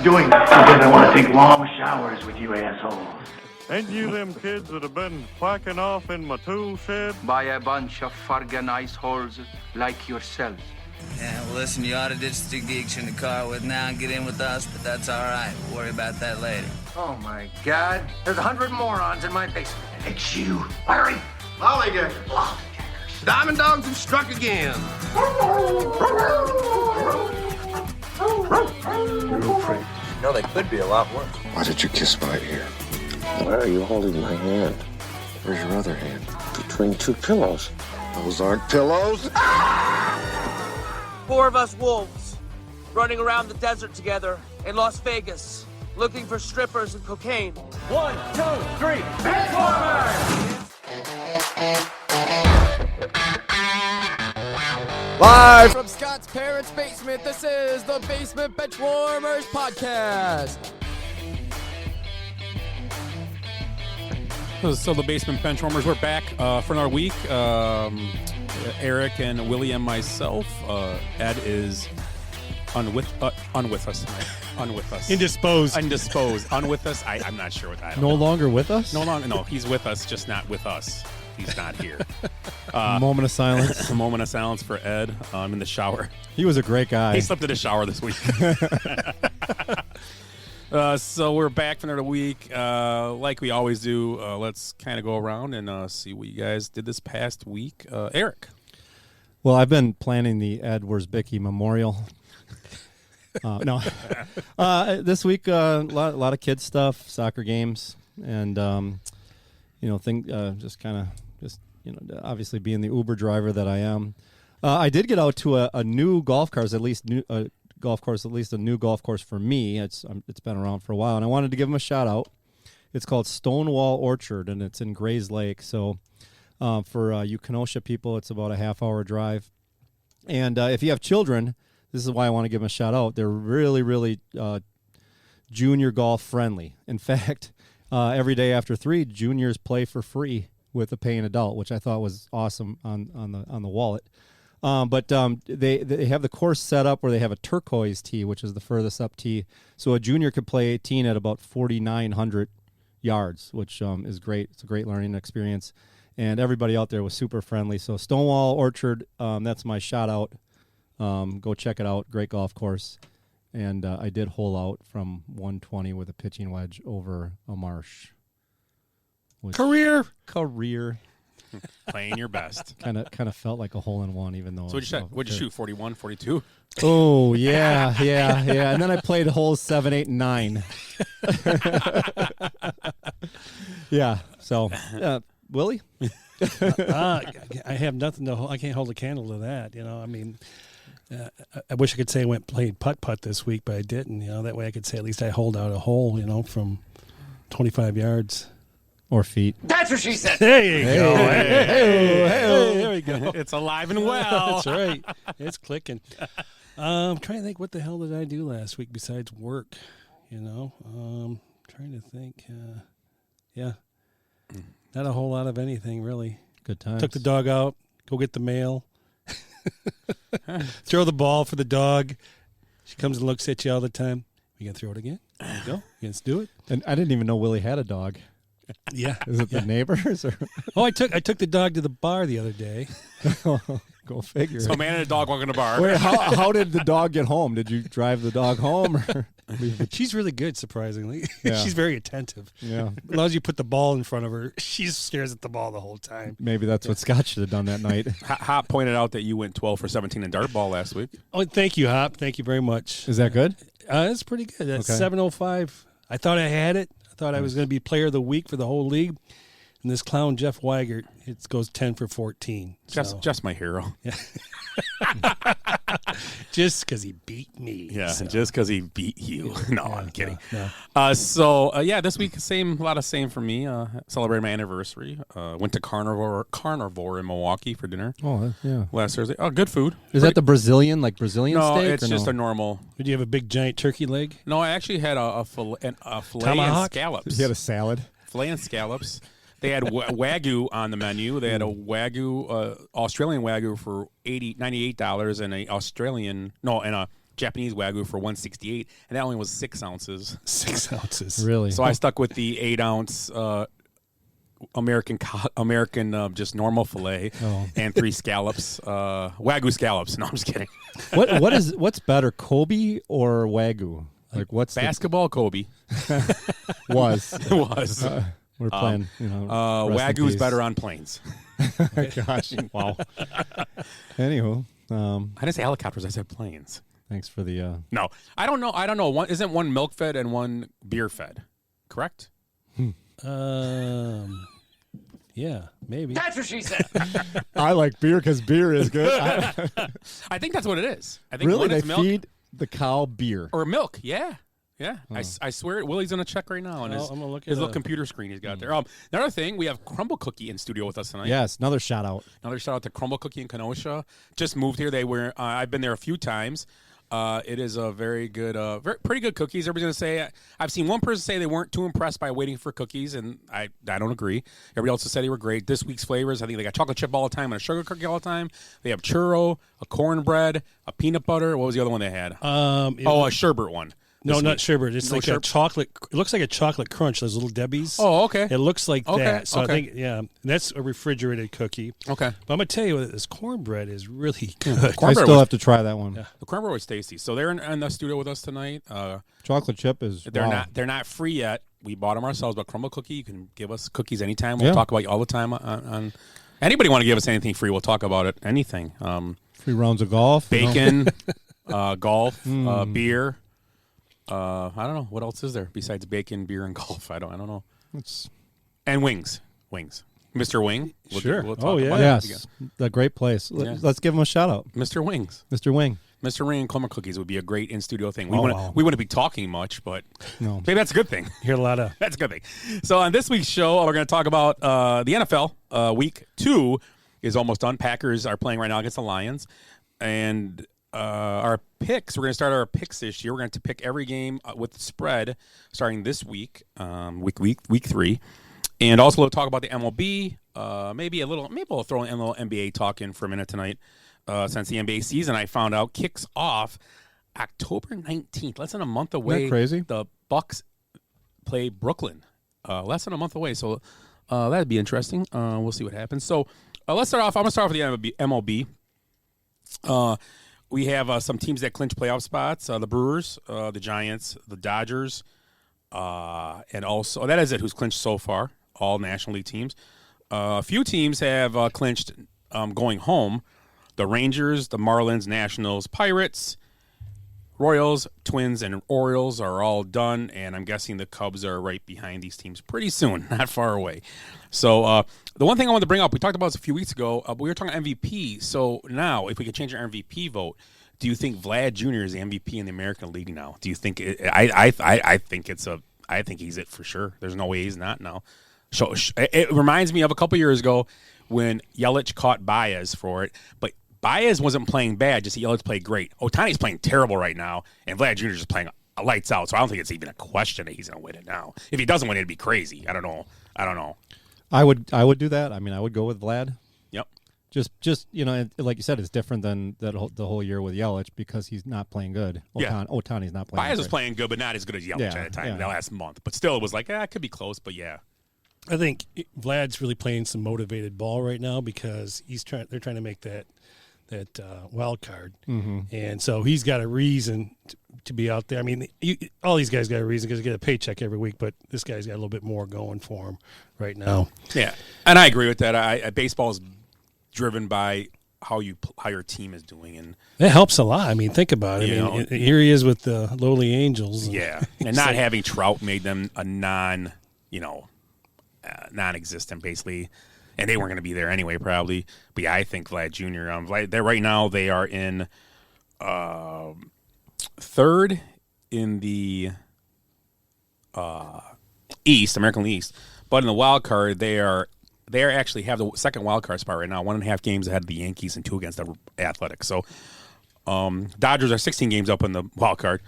doing this because I want to take long showers with you assholes. Ain't you them kids that have been whacking off in my tool shed? By a bunch of fargan ice holes like yourselves. Yeah, well, listen, you ought to ditch the geeks in the car with now and get in with us, but that's all right. We'll worry about that later. Oh, my God. There's 100 morons in my basement. It's you, Larry. Lollygaggers. Diamond dogs have struck again. You're afraid. No, they could be a lot worse. Why did you kiss my ear? Why are you holding my hand? Where's your other hand? Between two pillows. Those aren't pillows. 4 of us wolves running around the desert together in Las Vegas looking for strippers and cocaine. 1, 2, 3, Transformers! Live from Scott's parents' basement, this is the Basement Benchwarmers Podcast. So the Basement Benchwarmers, we're back for another week. Eric and Willie and myself. Ed is unwith us tonight. Unwith us. Indisposed. Unwith us. I'm not sure what that is. No longer with us? No longer. No, he's with us, just not with us. He's not here. Moment of silence. A moment of silence for Ed. I'm in the shower. He was a great guy. He slept in the shower this week. So we're back for another week. Like we always do, let's kind of go around and see what you guys did this past week. Eric. Well, I've been planning the Ed Wierzbicki Memorial. This week, a lot of kids stuff, soccer games, and obviously being the Uber driver that I am, I did get out to a new golf course, at least a new golf course for me. It's been around for a while, and I wanted to give them a shout out. It's called Stonewall Orchard, and it's in Grays Lake. So for you Kenosha people, it's about a half-hour drive. And if you have children, this is why I want to give them a shout out. They're really, really junior golf friendly. In fact, every day after 3, juniors play for free with a paying adult, which I thought was awesome on the wallet. But they have the course set up where they have a turquoise tee, which is the furthest up tee. So a junior could play 18 at about 4,900 yards, which is great. It's a great learning experience. And everybody out there was super friendly. So Stonewall Orchard, that's my shout out. Go check it out. Great golf course. And I did hole out from 120 with a pitching wedge over a marsh. Career. Playing your best. Kind of felt like a hole-in-one, even though. So what'd you shoot, 41, 42? Oh, yeah. And then I played holes 7, 8, and 9. Yeah, so, Willie? I have nothing to hold. I can't hold a candle to that, I mean, I wish I could say I played putt-putt this week, but I didn't, That way I could say at least I hold out a hole, from 25 yards. Or feet. That's what she said. There you go. Hey, there we go. It's alive and well. That's right. It's clicking. I'm trying to think, what the hell did I do last week besides work? Trying to think. Not a whole lot of anything, really. Good times. Took the dog out, go get the mail. Throw the ball for the dog. She comes and looks at you all the time. You going to throw it again? There you go. Let's do it. And I didn't even know Willie had a dog. Yeah. Is it the neighbors? Or? I took the dog to the bar the other day. Go figure. So a man and a dog walking to a bar. Wait, how did the dog get home? Did you drive the dog home? Or? She's really good, surprisingly. Yeah. She's very attentive. Yeah. As long as you put the ball in front of her, she stares at the ball the whole time. Maybe that's what Scott should have done that night. Hop pointed out that you went 12 for 17 in dart ball last week. Oh, thank you, Hop. Thank you very much. Is that good? It's pretty good. That's okay. 705. I thought I had it. I thought I was going to be player of the week for the whole league. And this clown, Jeff Weigert, it goes 10 for 14. Just my hero. Yeah. Just because he beat me. Yeah, just because he beat you. No, I'm kidding. No. This week, a lot of same for me. Celebrated my anniversary. Went to Carnivore in Milwaukee for dinner. Oh, yeah. Last Thursday. Oh, good food. Is that the Brazilian steak? No, it's just a normal. Did you have a big, giant turkey leg? No, I actually had a fillet and scallops. You had a salad? Filet and scallops. They had Wagyu on the menu. They had a Wagyu, Australian Wagyu for $98 and a Japanese Wagyu for $168, and that only was 6 ounces. 6 ounces. Really? So I stuck with the 8-ounce American just normal filet and 3 scallops, Wagyu scallops. No, I'm just kidding. What's better, Kobe or Wagyu? Like what's basketball? Kobe was we're playing. Wagyu is better on planes. Gosh, wow. Anywho, I didn't say helicopters. I said planes. Thanks for the. No, I don't know. One isn't one milk fed and one beer fed, correct? Yeah, maybe. That's what she said. I like beer because beer is good. I think that's what it is. I think really, one they is milk feed the cow beer or milk. Yeah. Oh. I swear it. Willie's gonna check right now on his I'm gonna look his it little up. computer screen he's got there. Another thing, we have Crumble Cookie in studio with us tonight. Yes, another shout out. Another shout out to Crumble Cookie in Kenosha. Just moved here. They were. I've been there a few times. It is a very good, pretty good cookies. Everybody's gonna say. I've seen one person say they weren't too impressed by waiting for cookies, and I don't agree. Everybody else has said they were great. This week's flavors, I think they got chocolate chip all the time and a sugar cookie all the time. They have churro, a cornbread, a peanut butter. What was the other one they had? A sherbet one. No, not sherbet. It's like a chocolate. It looks like a chocolate crunch. Those little Debbie's. Oh, okay. It looks like that. So okay. I think, that's a refrigerated cookie. Okay. But I'm gonna tell you, this cornbread is really good. I still have to try that one. Yeah. The cornbread was tasty. So they're in the studio with us tonight. Chocolate chip is. They're not free yet. We bought them ourselves. But Crumble Cookie, you can give us cookies anytime. We'll talk about you all the time. On anybody want to give us anything free? We'll talk about it. Anything. 3 rounds of golf. Bacon, golf, beer. I don't know what else is there besides bacon, beer, and golf. I don't know. And wings, Mr. Wing. Sure. We'll talk about yes, a great place. Let's give him a shout out, Mr. Wings. Mr. Wing. Mr. Ring and Clemmer Cookies would be a great in-studio thing. We wouldn't be talking much, but no, maybe that's a good thing. Hear a lot of that's a good thing. So on this week's show, we're going to talk about the NFL. Week 2 is almost done. Packers are playing right now against the Lions, and our picks. We're going to start our picks this year. We're going to pick every game with the spread starting this week, week 3, and also we'll talk about the MLB. Maybe we'll throw in a little NBA talk in for a minute tonight. Since the NBA season, I found out, kicks off October 19th. Less than a month away. Isn't that crazy? The Bucks play Brooklyn. Less than a month away. So that'd be interesting. We'll see what happens. So let's start off. I'm going to start off with the MLB. We have some teams that clinch playoff spots. The Brewers, the Giants, the Dodgers, and also that is it who's clinched so far, all National League teams. A few teams have clinched going home. The Rangers, the Marlins, Nationals, Pirates, Royals, Twins, and Orioles are all done, and I'm guessing the Cubs are right behind these teams pretty soon, not far away. So the one thing I wanted to bring up, we talked about this a few weeks ago, we were talking MVP. So now, if we could change our MVP vote, do you think Vlad Jr. is the MVP in the American League now? Do you think I think he's it for sure. There's no way he's not now. So it reminds me of a couple years ago when Yelich caught Baez for it, but Baez wasn't playing bad, just Yelich played great. Ohtani's playing terrible right now, and Vlad Jr. is just playing lights out, so I don't think it's even a question that he's going to win it now. If he doesn't win it, it'd be crazy. I don't know. I would do that. I mean, I would go with Vlad. Yep. Just like you said, it's different than the whole year with Yelich because he's not playing good. Ohtani's not playing. Baez was playing good, but not as good as Yelich at the time the last month. But still, it was like, it could be close, but yeah. I think Vlad's really playing some motivated ball right now because they're trying to make that wild card, and so he's got a reason to be out there. I mean, all these guys got a reason because they get a paycheck every week, but this guy's got a little bit more going for him right now. Yeah, and I agree with that. Baseball is driven by how your team is doing, and it helps a lot. I mean, think about it. Here he is with the lowly Angels. And not having Trout made them a non-existent basically. And they weren't going to be there anyway, probably. But yeah, I think Vlad Jr. Right now they are in third in the East, American League East. But in the wild card, they actually have the second wild card spot right now. 1.5 games ahead of the Yankees and 2 against the Athletics. So Dodgers are 16 games up in the wild card,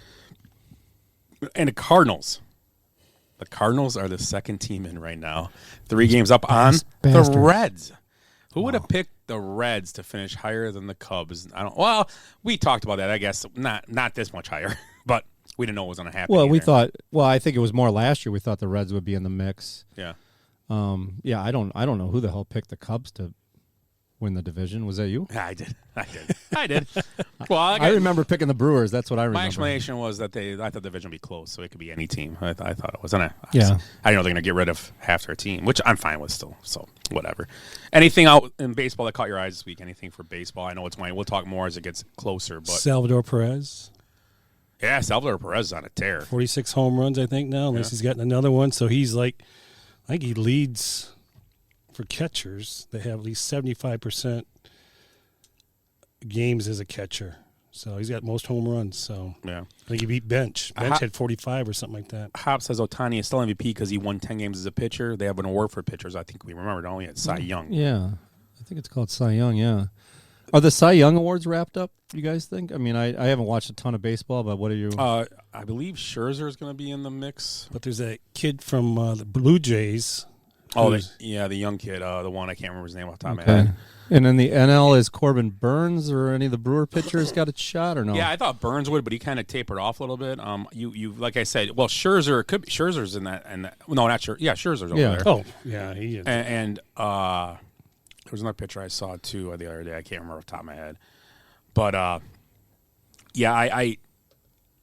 and the Cardinals. The Cardinals are the second team in right now. 3 games up on the Reds. Who would have picked the Reds to finish higher than the Cubs. I don't. Well, we talked about that. I guess not this much higher, but we didn't know it was going to happen. Well, we either. thought. Well, I think it was more last year. We thought the Reds would be in the mix. Yeah. Yeah. I don't know who the hell picked the Cubs to win the division. Was that you? I did. Well, I remember picking the Brewers. That's what I remember. My explanation was that I thought the division would be close, so it could be any team. I thought it was. And I Yeah. didn't know they're going to get rid of half their team, which I'm fine with still. So whatever. Anything out in baseball that caught your eyes this week? Anything for baseball? I know it's We'll talk more as it gets closer. But Salvador Perez. Yeah, Salvador Perez is on a tear. 46 home runs, I think, now, unless he's gotten another one. So he's like, I think he leads for catchers. They have at least 75% games as a catcher. So he's got most home runs. So yeah, I think he beat Bench. Bench had 45 or something like that. Hop says Ohtani is still MVP because he won 10 games as a pitcher. They have an award for pitchers. I think we remember, don't we? It's Cy Young. Yeah. I think it's called Cy Young, yeah. Are the Cy Young Awards wrapped up, you guys think? I mean, I haven't watched a ton of baseball, but what are you? I believe Scherzer is going to be in the mix. But there's a kid from the Blue Jays. Oh, the young kid, the one I can't remember his name off the top of my head. And in the NL, is Corbin Burns or any of the Brewer pitchers got a shot or no? Yeah, I thought Burns would, but he kind of tapered off a little bit. You like I said, well, Scherzer's in that, and no, not Scherzer. Yeah, Scherzer's over there. Oh, yeah, he is. And there was another pitcher I saw too the other day. I can't remember off the top of my head, but yeah, I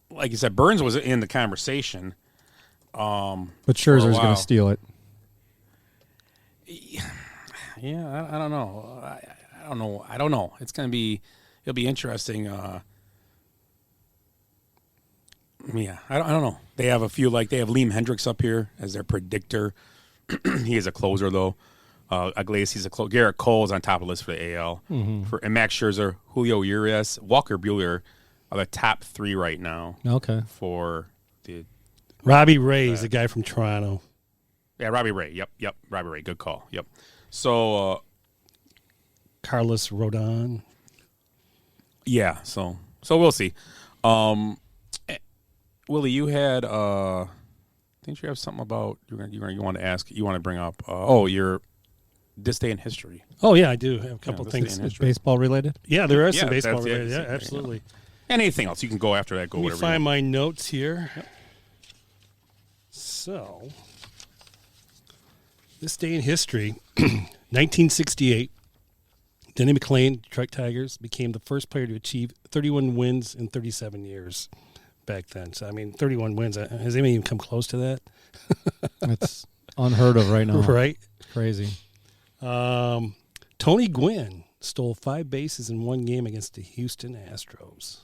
like you said, Burns was in the conversation. But Scherzer's going to steal it. Yeah, I don't know. I don't know. It'll be interesting. Yeah, I don't know. They have a few, they have Liam Hendricks up here as their predictor. He is a closer though. Iglesias a closer. Garrett Cole is on top of the list for the AL. Mm-hmm. And Max Scherzer, Julio Urias, Walker Buehler are the top three right now. Okay. For the Robbie Ray is the guy from Toronto. Yeah, Robbie Ray. Yep. Robbie Ray. Good call. Yep. So Carlos Rodon. Yeah, so we'll see. Willie, you had didn't you have something about you want to bring up your this day in history? Oh yeah, I do have a couple things. Baseball related? Yeah, there are some baseball related. Yeah, absolutely. Anything else you can go after that? Let me find my notes here. So, this day in history, 1968, Denny McLain, Detroit Tigers, became the first player to achieve 31 wins in 37 years back then. So, I mean, 31 wins. Has anybody even come close to that? That's unheard of right now. Right? Crazy. Tony Gwynn stole 5 bases in one game against the Houston Astros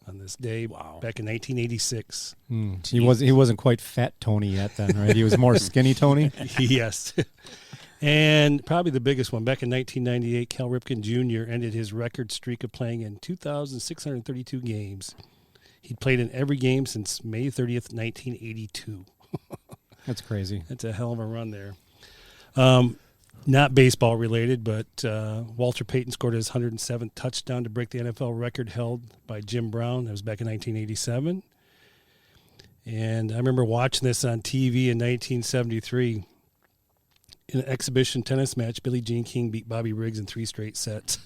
on this day back in 1986. He wasn't quite fat Tony yet then, right? He was more skinny Tony? Yes. And probably the biggest one, back in 1998, Cal Ripken Jr. ended his record streak of playing in 2,632 games. He'd played in every game since May 30th, 1982. That's crazy. That's a hell of a run there. Not baseball related, but Walter Payton scored his 107th touchdown to break the NFL record held by Jim Brown. That was back in 1987. And I remember watching this on TV in 1973. In an exhibition tennis match, Billie Jean King beat Bobby Riggs in 3 straight sets.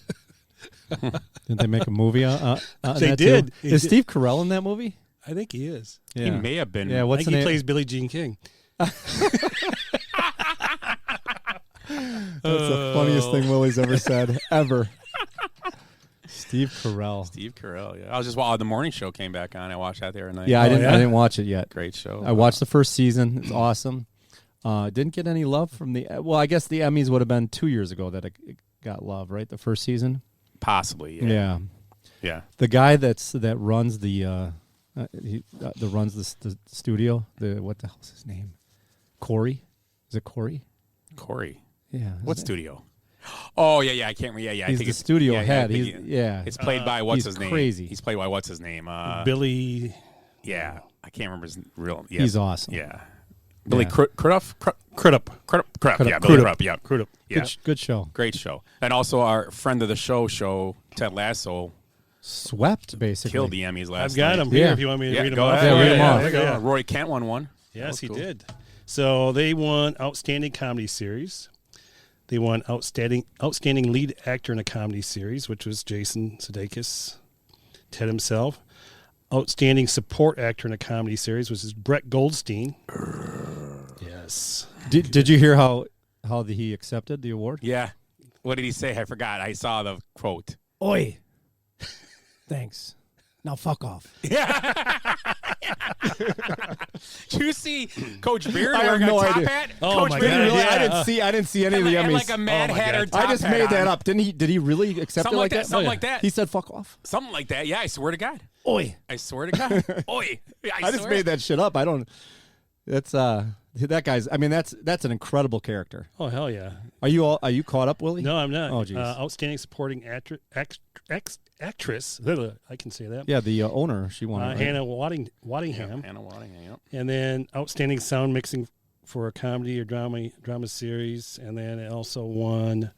Didn't they make a movie on they that did. too? Is Steve Carell in that movie? I think he is. Yeah. He may have been. Yeah, I what's think the he name? plays Billie Jean King. That's the funniest thing Willie's ever said, ever. Steve Carell. Yeah. I was just the morning show came back on. I watched that the other night. Yeah, I didn't watch it yet. Great show. I watched the first season. It's awesome. Didn't get any love from I guess the Emmys would have been 2 years ago that it got love, right? The first season? Possibly, yeah. Yeah. The guy that runs the studio, what the hell's his name? Corey? Is it Corey? Corey. Yeah. What studio? Oh yeah. I can't. Yeah. He's I think the studio head. Yeah. It's played by what's his name? Crazy. He's played by what's his name? Billy. Yeah, I can't remember his real. Yeah. He's awesome. Yeah. Billy Crudup. Yeah, Billy Crudup. Yeah, Crudup. Yeah. Good show. Great show. And also our friend of the show, Ted Lasso, swept basically. killed the Emmys last I've got night. him here if you want me to read them go off. ahead. Yeah, read 'em off. There you go. Roy Kent won one. Yes, he did. So they won Outstanding Comedy Series. They won outstanding lead actor in a comedy series, which was Jason Sudeikis, Ted himself. Outstanding support actor in a comedy series, which is Brett Goldstein. Yes. Did you hear how he accepted the award? Yeah. What did he say? I forgot. I saw the quote. Oi. Thanks. Now fuck off. Yeah. Did you see Coach Beard I have wearing no a top idea. hat? Oh, Coach my Beard, God. I didn't see any of the had Emmys. like a Mad Hatter top I just hat made that on. up. Did he really accept Something it like that. Something like that. He said fuck off. Something like that. Yeah, I swear to God. Oi. I swear to God. Oi. I just made that shit up. I don't. That's that guy's. I mean, that's an incredible character. Oh, hell yeah. Are you caught up, Willie? No, I'm not. Oh, jeez. Outstanding supporting actress. I can say that. Yeah, the owner. She won. Right? Hannah Waddingham. Hannah Waddingham, yep. And then outstanding sound mixing for a comedy or drama series. And then it also won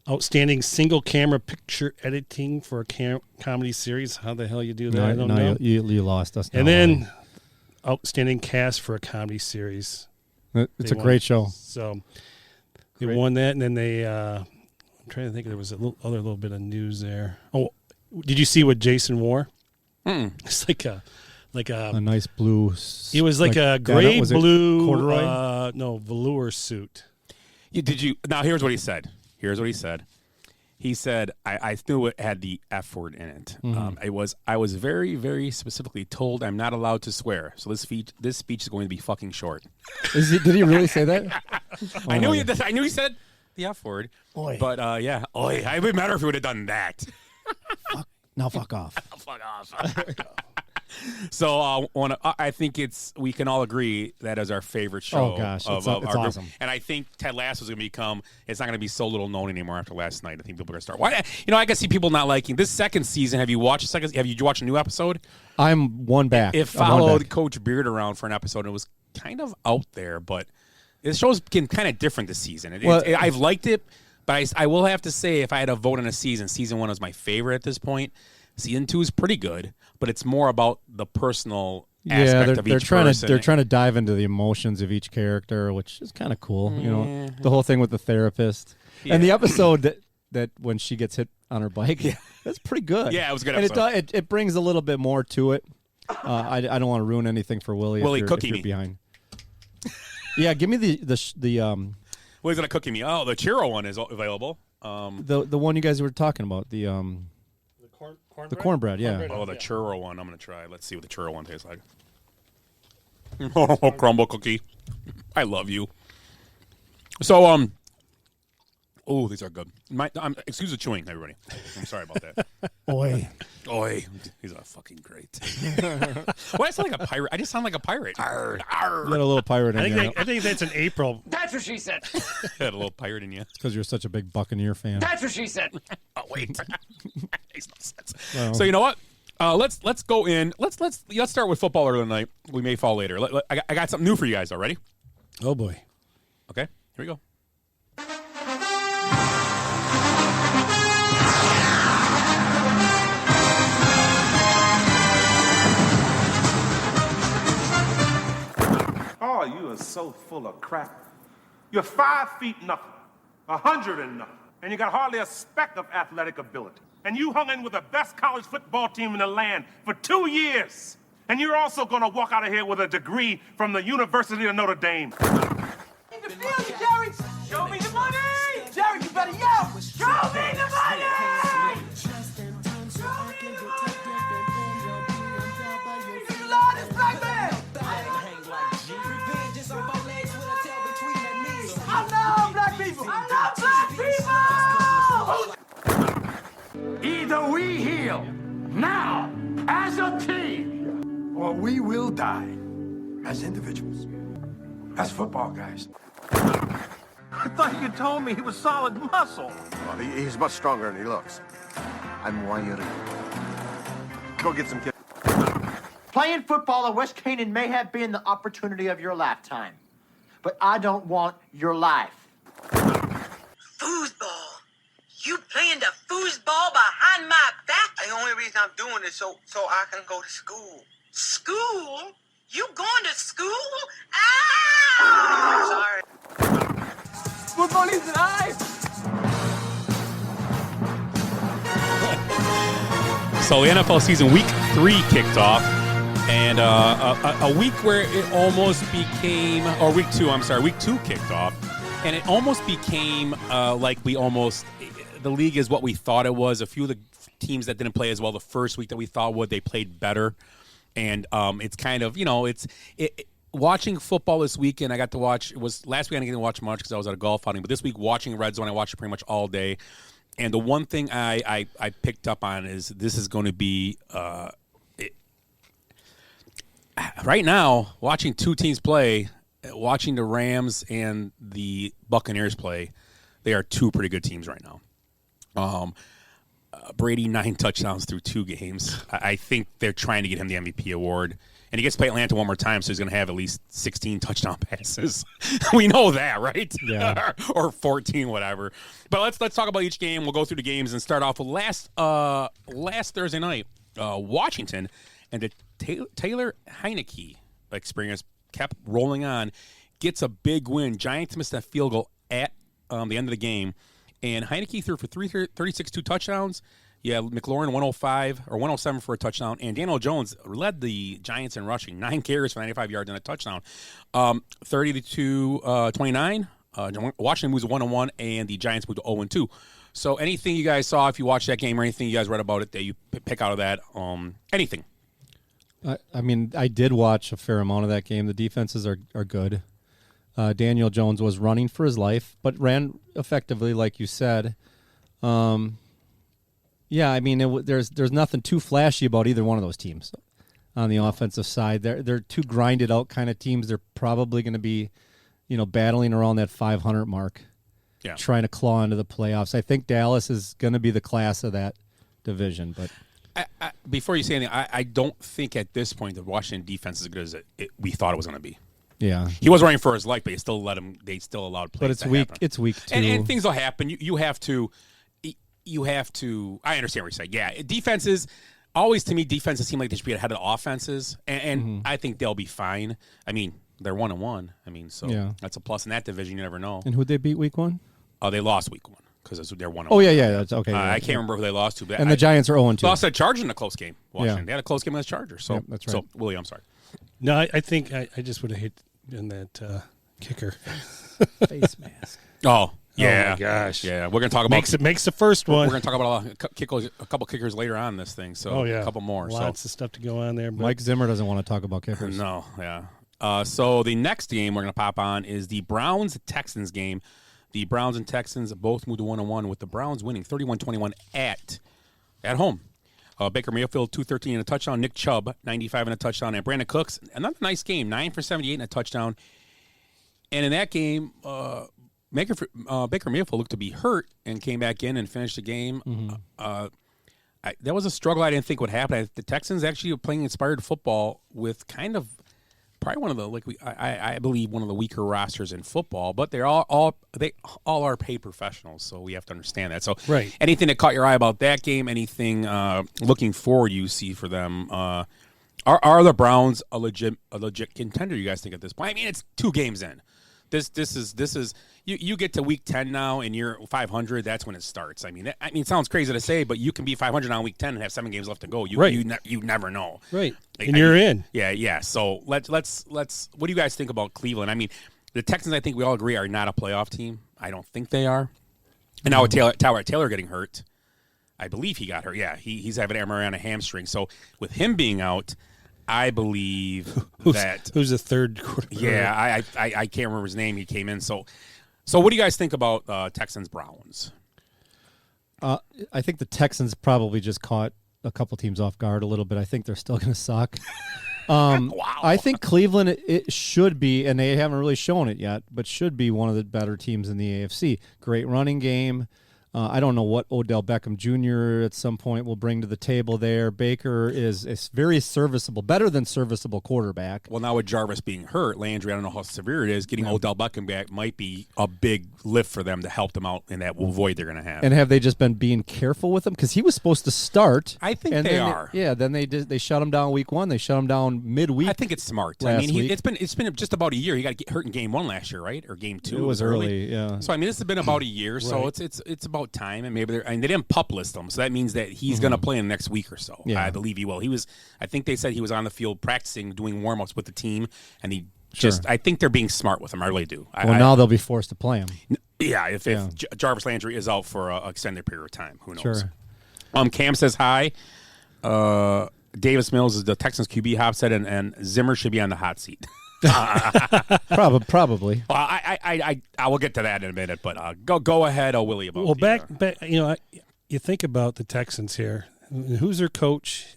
outstanding single camera picture editing for a comedy series. How the hell you do that? I don't know. You lost us. And then outstanding cast for a comedy series. It's a great show. So they won that, and then they. I'm trying to think. There was a little bit of news there. Oh, did you see what Jason wore? It's like a nice blue. It was like a gray blue corduroy. velour suit. Now here's what he said. He said, I knew it had the F word in it. Mm-hmm. I was very, very specifically told I'm not allowed to swear. So this speech is going to be fucking short. Did he really say that? I knew he said the F word. Oi. But yeah, oi. It would matter if he would have done that. Now fuck off. Fuck off. So I think we can all agree that is our favorite show. Oh gosh, of it's our awesome. group. And I think Ted Lasso is going to become. It's not going to be so little known anymore after last night. I think people are going to start. Why? I can see people not liking this second season. Have you watched Have you watched a new episode? I'm one back. It followed Coach Beard around for an episode. And it was kind of out there, but this show's getting kind of different this season. I've liked it, but I will have to say, if I had to vote on a season 1 was my favorite at this point. Season 2 is pretty good, but it's more about the personal aspect of each person. They're trying to dive into the emotions of each character, which is kind of cool. You know, the whole thing with the therapist and the episode that when she gets hit on her bike. Yeah. That's pretty good. Yeah, it was a good episode. episode. It brings a little bit more to it. I don't want to ruin anything for Willie. Willie, if cookie you're me behind. Yeah, give me the Willie's gonna cookie me. Oh, the churro one is available. The one you guys were talking about, the cornbread, yeah. Oh, the churro one. I'm gonna try. Let's see what the churro one tastes like. Oh, crumble cookie. I love you. So, oh, these are good. Excuse the chewing, everybody. I'm sorry about that. Oi. These are fucking great. Why I sound like a pirate? I just sound like a pirate. Arr, arr. You got a little pirate in you. I think that's in April. That's what she said. Had a little pirate in you. It's because you're such a big Buccaneer fan. That's what she said. Oh wait, makes no sense. Well. So you know what? Let's go in. Let's start with football early tonight. We may fall later. I got something new for you guys already. Oh boy. Okay, here we go. Oh, you are so full of crap. You're 5 feet nothing, 100 and nothing, and you got hardly a speck of athletic ability. And you hung in with the best college football team in the land for 2 years. And you're also gonna walk out of here with a degree from the University of Notre Dame. You can feel it, Jerry. Show me the money. Jerry, you better yell. Show me the money. You love this black man. I love black people. I love black people. Either we heal now as a team, or we will die as individuals, as football guys. I thought you told me he was solid muscle. Well, he's much stronger than he looks. I'm wired. Go get some kids. Playing football at West Canaan may have been the opportunity of your lifetime, but I don't want your life. Foosball. You playing the foosball behind my back? The only reason I'm doing it so I can go to school. School? You going to school? Ah! Sorry. Football is life. So the NFL season week 3 kicked off, and a week where it almost became, or week 2 kicked off, and it almost became like the league is what we thought it was. A few of the teams that didn't play as well the first week that we thought would, they played better, and it's kind of, watching football this weekend. I got to watch. It was last week I didn't get to watch much because I was at a golf outing, but this week watching Red Zone, I watched it pretty much all day. And the one thing I picked up on is this is going to be right now, watching two teams play, watching the Rams and the Buccaneers play, they are two pretty good teams right now. Brady, 9 touchdowns through 2 games. I think they're trying to get him the MVP award. And he gets to play Atlanta one more time, so he's going to have at least 16 touchdown passes. We know that, right? Yeah. Or 14, whatever. But let's talk about each game. We'll go through the games and start off with last Thursday night, Washington and the Taylor Heineke experience kept rolling on, gets a big win. Giants missed that field goal at the end of the game, and Heineke threw for 36 2 touchdowns. Yeah, McLaurin 107 for a touchdown, and Daniel Jones led the Giants in rushing, 9 carries for 95 yards and a touchdown. 30-29. Washington moves to 1-1, and the Giants moved to 0-2. So, anything you guys saw, if you watched that game, or anything you guys read about it that you pick out of that, anything? I mean, I did watch a fair amount of that game. The defenses are good. Daniel Jones was running for his life, but ran effectively, like you said. Yeah, I mean, there's nothing too flashy about either one of those teams on the offensive side. They're two grinded out kind of teams. They're probably going to be, battling around that 500 mark, trying to claw into the playoffs. I think Dallas is going to be the class of that division. But before you say anything, I don't think at this point the Washington defense is as good as we thought it was going to be. Yeah, he was running for his life, but they still allowed plays. But it's week. It's week 2, and things will happen. You have to. I understand what you're saying. Yeah, defenses seem like they should be ahead of the offenses, and I think they'll be fine. I mean, they're 1-1. I mean, so that's a plus in that division. You never know. And who'd they beat week 1? Oh, they lost week 1 because they're 1-1. Oh yeah, that's okay. I can't remember who they lost to. But and the Giants are 0-2. Lost to Chargers in a close game. Washington. Yeah. They had a close game against Chargers. So that's right. So Willie, I'm sorry. No, I think I just would have hit in that kicker face mask. Oh. Yeah. Oh my gosh. Yeah, we're gonna talk about makes the first one. We're gonna talk about a couple kickers later on in this thing. So a couple more. Lots of stuff to go on there. But Mike Zimmer doesn't want to talk about kickers. No. Yeah. So the next game we're gonna pop on is the Browns-Texans game. The Browns and Texans both moved to 1-1 with the Browns winning 31-21 at home. Baker Mayfield 213 and a touchdown. Nick Chubb 95 and a touchdown. And Brandon Cooks, another nice game, 9 for 78 and a touchdown. And in that game, Baker Mayfield looked to be hurt and came back in and finished the game. That was a struggle I didn't think would happen. The Texans actually are playing inspired football with kind of probably one of the I believe one of the weaker rosters in football, but they all are paid professionals, so we have to understand that. So anything that caught your eye about that game, anything looking forward you see for them? Are the Browns a legit contender, you guys think, at this point? I mean, it's 2 games in. This is you get to week 10 now and you're 500. That's when it starts. I mean, it sounds crazy to say, but you can be 500 on week 10 and have 7 games left to go. You never know. Right, and you're in. Yeah. So let's. What do you guys think about Cleveland? I mean, the Texans, I think we all agree, are not a playoff team. I don't think they are. And now with Taylor getting hurt, I believe he got hurt. Yeah, he's having an MRI on a hamstring. So with him being out, I believe who's the third quarterback? Yeah, I can't remember his name. He came in. So what do you guys think about Texans Browns? I think the Texans probably just caught a couple teams off guard a little bit. I think they're still going to suck. Wow. I think Cleveland it should be, and they haven't really shown it yet, but should be one of the better teams in the AFC. Great running game. I don't know what Odell Beckham Jr. at some point will bring to the table there. Baker is very serviceable, better than serviceable quarterback. Well, now with Jarvis being hurt, Landry, I don't know how severe it is. Getting Odell Beckham back might be a big lift for them to help them out in that void they're going to have. And have they just been being careful with him? Because he was supposed to start. I think they are. Then they shut him down week 1. They shut him down midweek. I think it's smart. I mean, it's been just about a year. He got hurt in game 1 last year, right? Or game 2. It was early. Yeah. So I mean, this has been about a year. So it's about about time, and maybe they didn't pup list him, so that means that he's going to play in the next week or so. Yeah. I believe he will. I think they said he was on the field practicing, doing warm-ups with the team, and he Sure. I think they're being smart with him. I really do. Now they'll be forced to play him. Yeah, if Jarvis Landry is out for an extended period of time, who knows? Sure. Cam says hi. Davis Mills is the Texans QB, Hop said, and Zimmer should be on the hot seat. Probably. Well, I will get to that in a minute, but go ahead, Willie. About back, you think about the Texans here. Who's their coach?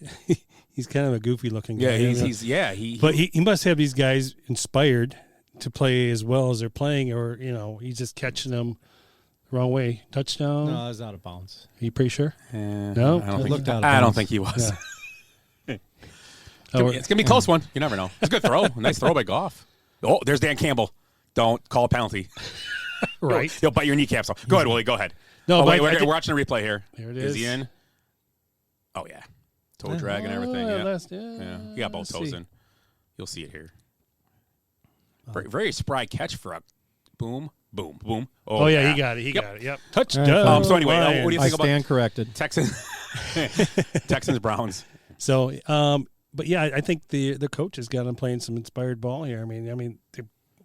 He's kind of a goofy looking guy. He must have these guys inspired to play as well as they're playing, or he's just catching them the wrong way. Touchdown? No, it's out of bounds. Are you pretty sure? No, I don't think he was. Yeah. It's gonna be a close one. You never know. It's a good throw. A nice throw by Goff. Oh, there's Dan Campbell. Don't call a penalty. Right. He'll bite your kneecaps off. Go ahead, Willie. Go ahead. No, wait, we're watching a replay here. There it is. Is He in? Oh yeah. Toe drag and everything. Yeah. He got both toes in. You'll see it here. Very, very spry catch for a boom, boom, boom. Oh yeah, he got it. He got it. Yep. Touchdown. So anyway, what do you think about? I stand corrected. Texans Browns. So, but yeah, I think the coach has got him playing some inspired ball here. I mean,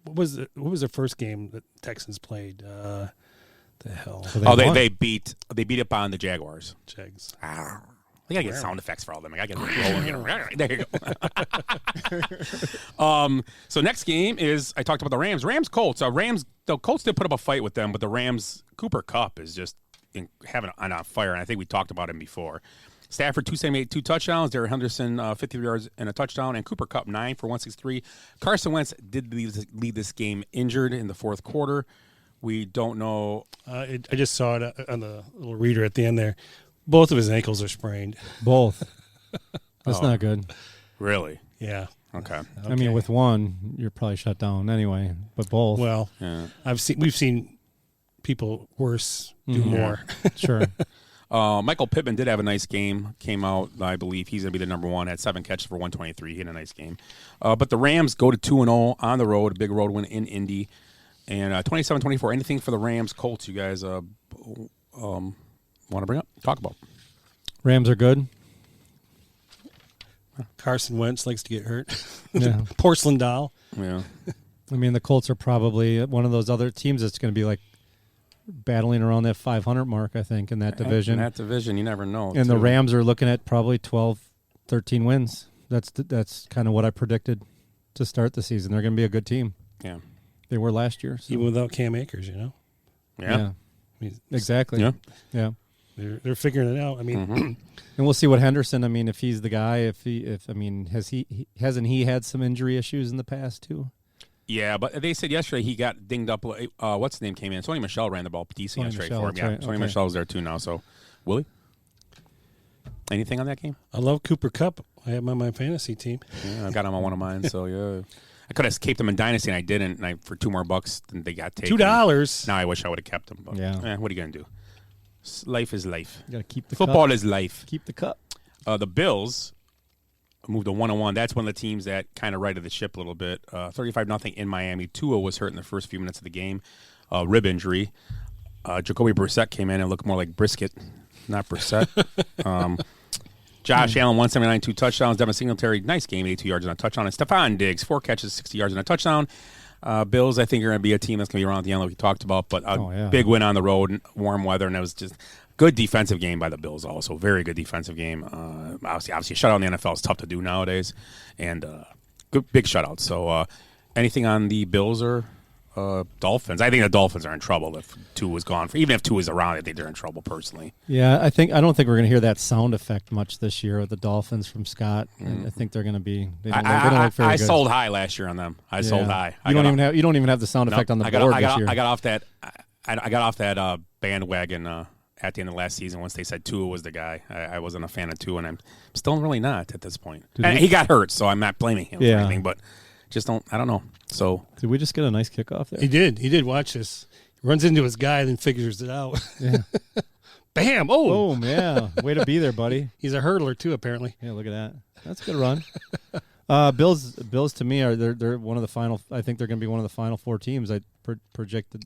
what was the first game that Texans played? The hell? They beat up on the Jaguars. Jags. We gotta get sound effects for all them. I gotta get rolling. There you go. So next game is I talked about the Rams. Colts. The Colts did put up a fight with them, but the Rams Cooper Kupp is just having on fire, and I think we talked about him before. Stafford 278, 2 touchdowns. Derek Henderson 53 yards and a touchdown, and Cooper Kupp 9 for 163. Carson Wentz did leave this game injured in the fourth quarter. We don't know. I just saw it on the little reader at the end there. Both of his ankles are sprained. Both. That's not good. Really? Yeah. Okay. I mean, with one, you're probably shut down anyway. But both. Well, we've seen people worse do more. Sure. Michael Pittman did have a nice game. Came out, I believe he's going to be the number one. Had 7 catches for 123. He had a nice game. But the Rams go to 2-0 on the road. A big road win in Indy. And 27-24. Anything for the Rams, Colts? You guys want to bring up? Talk about. Rams are good. Carson Wentz likes to get hurt. Yeah. Porcelain doll. Yeah. I mean, the Colts are probably one of those other teams that's going to be like battling around that 500 mark, I think, in that division. In that division, you never know. And the Rams are looking at probably 12, 13 wins. That's kind of what I predicted to start the season. They're going to be a good team. Yeah. They were last year. So. Even without Cam Akers, Yeah. I mean, exactly. Yeah. They're figuring it out. I mean, and we'll see what Henderson. I mean, if he's the guy, hasn't he had some injury issues in the past too? Yeah, but they said yesterday he got dinged up. What's his name came in? Sony Michel ran the ball decent yesterday for him. Yeah, right. Sony Michel's there too now. So, Willie, anything on that game? I love Cooper Kupp. I have him on my fantasy team. Yeah, I got him on one of mine. So yeah, I could have kept him in Dynasty, and I didn't. And for $2 more, they got taken. $2. Now I wish I would have kept him. But yeah, what are you gonna do? Life is life. You gotta keep the football cup. is life. Keep the cup. The Bills moved to 1-1. That's one of the teams that kind of righted the ship a little bit. 35-0 in Miami. Tua was hurt in the first few minutes of the game. Rib injury. Jacoby Brissett came in and looked more like brisket, not Brissett. Josh Allen, 179, 2 touchdowns. Devin Singletary, nice game, 82 yards and a touchdown. And Stephon Diggs, 4 catches, 60 yards and a touchdown. Bills, I think, are going to be a team that's going to be around at the end like we talked about, but big win on the road, warm weather, and it was just good defensive game by the Bills also. Very good defensive game. Obviously, a shutout in the NFL is tough to do nowadays, and good big shutout. So anything on the Bills or Dolphins? I think the Dolphins are in trouble if Tua was gone. Even if Tua is around, I think they're in trouble personally. Yeah, I don't think we're going to hear that sound effect much this year with the Dolphins from Scott. And I think they're going to be. I sold high last year on them. I sold high. You don't even have the sound effect on the board this year. I got off that. I got off that bandwagon at the end of last season once they said Tua was the guy. I wasn't a fan of Tua, and I'm still really not at this point. And he got hurt, so I'm not blaming him for anything, but just I don't know. So did we just get a nice kickoff there? He did. Watch this. He runs into his guy, then figures it out. Yeah. Bam! Oh, boom! Yeah, way to be there, buddy. He's a hurdler too, apparently. Yeah, look at that. That's a good run. Bills to me they're one of the final. I think they're going to be one of the final 4 teams. I predicted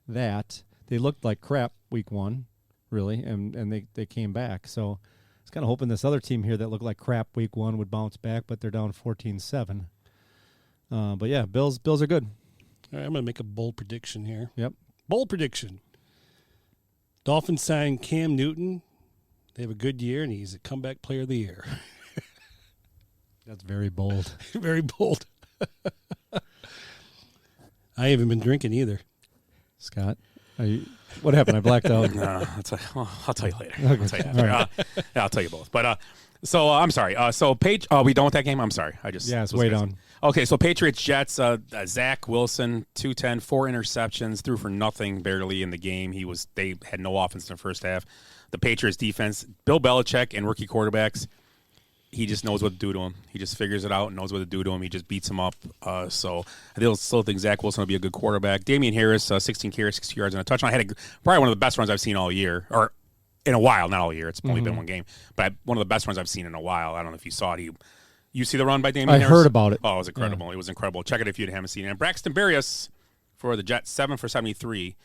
that they looked like crap week 1, really, and they came back. So I was kind of hoping this other team here that looked like crap week 1 would bounce back, but they're down 14-7. But yeah, Bills are good. All right, I'm going to make a bold prediction here. Yep. Bold prediction. Dolphins sign Cam Newton. They have a good year, and he's a comeback player of the year. That's very bold. Very bold. I haven't been drinking either. Scott, what happened? I blacked out. No, I'll tell you later. Okay. I'll tell you after. Yeah, I'll tell you both. But so I'm sorry. So we done with that game? I'm sorry. It's way down. Okay, so Patriots Jets. Zach Wilson, 210, 4 interceptions, threw for nothing barely in the game. They had no offense in the first half. The Patriots defense, Bill Belichick and rookie quarterbacks. He just knows what to do to him. He just figures it out and knows what to do to him. He just beats him up. So I still think Zach Wilson will be a good quarterback. Damian Harris, 16 carries, 60 yards, and a touchdown. I had probably one of the best runs I've seen all year, or in a while, not all year. It's only been one game, but one of the best runs I've seen in a while. I don't know if you saw it. You see the run by Damian Harris? I heard about it. Oh, it was incredible. Yeah. It was incredible. Check it if you haven't seen it. And Braxton Berrios for the Jets, 7 for 73.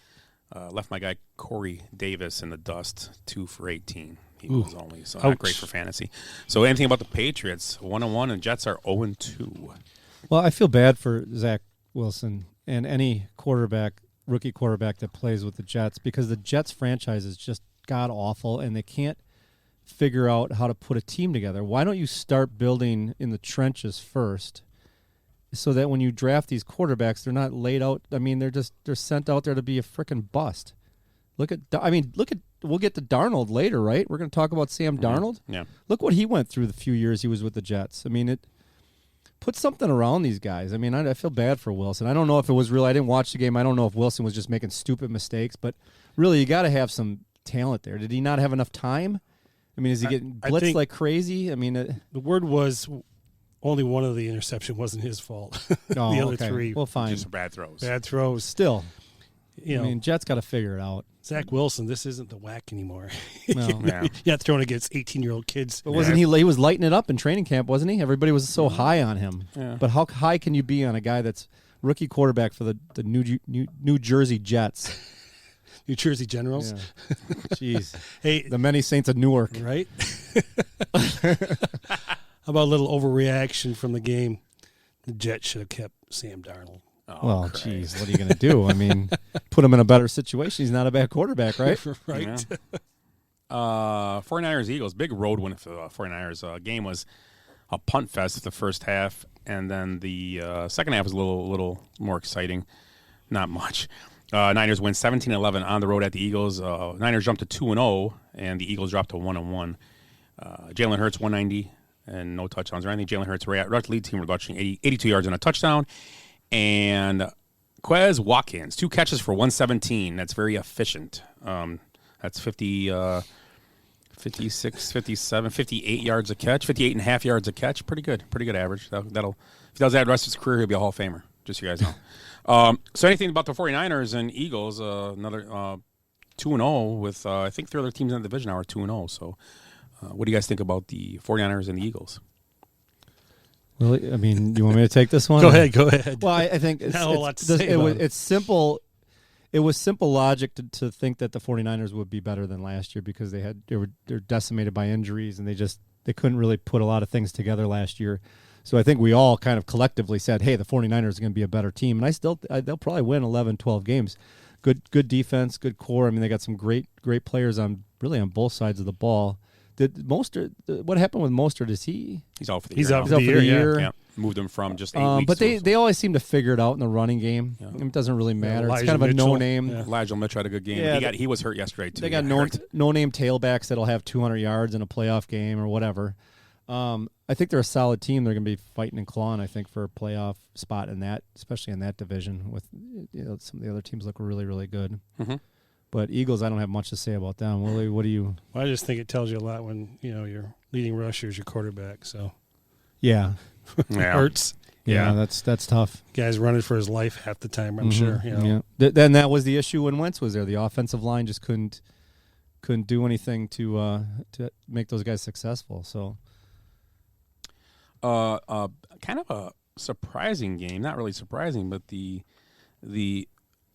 Left my guy Corey Davis in the dust, 2 for 18. He was only, so not great for fantasy. So anything about the Patriots, 1-1, and Jets are 0-2. Well, I feel bad for Zach Wilson and any rookie quarterback that plays with the Jets, because the Jets franchise is just god-awful, and they can't figure out how to put a team together. Why don't you start building in the trenches first, so that when you draft these quarterbacks, they're not laid out. I mean, they're sent out there to be a freaking bust. We'll get to Darnold later, right? We're going to talk about Sam Darnold. Yeah. Look what he went through the few years he was with the Jets. I mean, put something around these guys. I mean, I feel bad for Wilson. I don't know if it was real. I didn't watch the game. I don't know if Wilson was just making stupid mistakes, but really, you got to have some talent there. Did he not have enough time? I mean, is he getting blitzed like crazy? I mean, the word was only one of the interception wasn't his fault. The other three, well, fine, just bad throws. Bad throws. Still, I mean, Jets got to figure it out. Zach Wilson, this isn't the whack anymore. No. You're not throwing against 18-year-old kids. But wasn't he was lighting it up in training camp, wasn't he? Everybody was so high on him. Yeah. But how high can you be on a guy that's rookie quarterback for the New Jersey Jets? New Jersey Generals? Yeah. Jeez. Hey, the many saints of Newark. Right? How about a little overreaction from the game? The Jets should have kept Sam Darnold. Oh, well, jeez, what are you going to do? I mean, put him in a better situation. He's not a bad quarterback, right? Right. Yeah. 49ers Eagles, big road win for the 49ers. Game was a punt fest the first half, and then the second half was a little more exciting. Not much. Niners win 17-11 on the road at the Eagles. Niners jumped to 2-0, and the Eagles dropped to 1-1. Jalen Hurts 190 and no touchdowns or anything. Jalen Hurts rushed lead team rushing 82 yards and a touchdown. And Quez Watkins, 2 catches for 117. That's very efficient. That's 56, 57, 58 yards a catch, 58 and a half yards a catch. Pretty good average. If he does that the rest of his career, he'll be a Hall of Famer, just so you guys know. So anything about the 49ers and Eagles, another 2-0 with, I think 3 other teams in the division now are 2-0. So what do you guys think about the 49ers and the Eagles? Well, I mean, you want me to take this one? Go ahead. Well, I think it's simple. It was simple logic to think that the 49ers would be better than last year because they're decimated by injuries and they couldn't really put a lot of things together last year. So I think we all kind of collectively said, hey, the 49ers are going to be a better team. And they'll probably win 11, 12 games. Good defense, good core. I mean, they got some great players on both sides of the ball. What happened with Mostert? He's out for the year. He's out for the year. Yeah. Moved him from just 8 weeks. But they always seem to figure it out in the running game. Yeah. It doesn't really matter. It's kind of a no-name. Yeah. Elijah Mitchell had a good game. Yeah, he was hurt yesterday, too. They got no-name tailbacks that'll have 200 yards in a playoff game or whatever. I think they're a solid team. They're going to be fighting and clawing, I think, for a playoff spot in that, especially in that division. With some of the other teams look really, really good. Mm-hmm. But Eagles, I don't have much to say about them. Willie, what do you? Well, I just think it tells you a lot when your leading rusher is your quarterback. So, yeah, hurts. Yeah, that's tough. Guy's running for his life half the time. I'm sure. Yeah. Then that was the issue when Wentz was there. The offensive line just couldn't do anything to make those guys successful. So, kind of a surprising game. Not really surprising, but the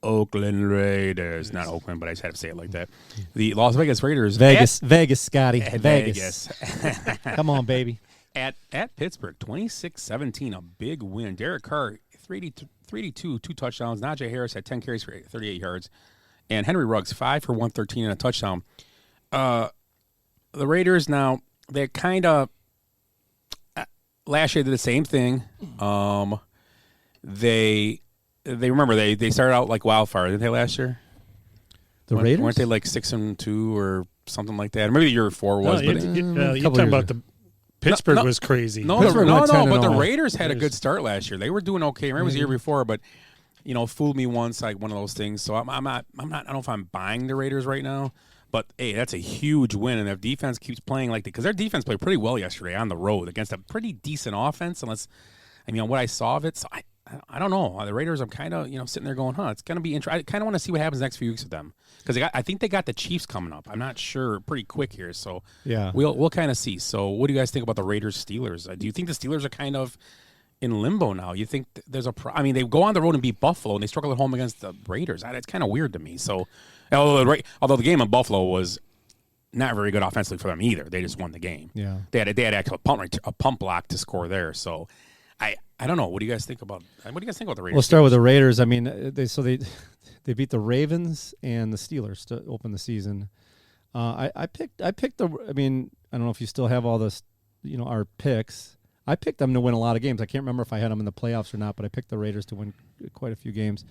Oakland Raiders. Not Oakland, but I just had to say it like that. The Las Vegas Raiders. Vegas, Scotty. At Vegas. Come on, baby. At Pittsburgh, 26-17, a big win. Derek Carr, 382, 2 touchdowns. Najee Harris had 10 carries for 38 yards. And Henry Ruggs, 5 for 113 and a touchdown. The Raiders now, they're kind of last year did the same thing. They remember they started out like wildfire, didn't they, last year? The Raiders? Weren't they like 6-2 or something like that? Or maybe the year before was. You're talking about the Pittsburgh was crazy. No, Pittsburgh went but 10-0. the Raiders had a good start last year. They were doing okay. Remember it was the year before, but fooled me once, like one of those things. So I'm not. I don't know if I'm buying the Raiders right now. But hey, that's a huge win, and if defense keeps playing like that, because their defense played pretty well yesterday on the road against a pretty decent offense. Unless, what I saw of it, so I don't know. The Raiders, I'm kind of sitting there going, it's going to be interesting. I kind of want to see what happens next few weeks with them because I think they got the Chiefs coming up. I'm not sure, pretty quick here, so yeah, we'll kind of see. So, what do you guys think about the Raiders Steelers? Do you think the Steelers are kind of in limbo now? You think there's they go on the road and beat Buffalo, and they struggle at home against the Raiders. It's kind of weird to me. So. Although the game in Buffalo was not very good offensively for them either, they just won the game. Yeah, they had actually a pump block to score there. So I don't know. What do you guys think about the Raiders? We'll start with the Raiders. I mean, they beat the Ravens and the Steelers to open the season. I picked the. I mean, I don't know if you still have all this, our picks. I picked them to win a lot of games. I can't remember if I had them in the playoffs or not, but I picked the Raiders to win quite a few games.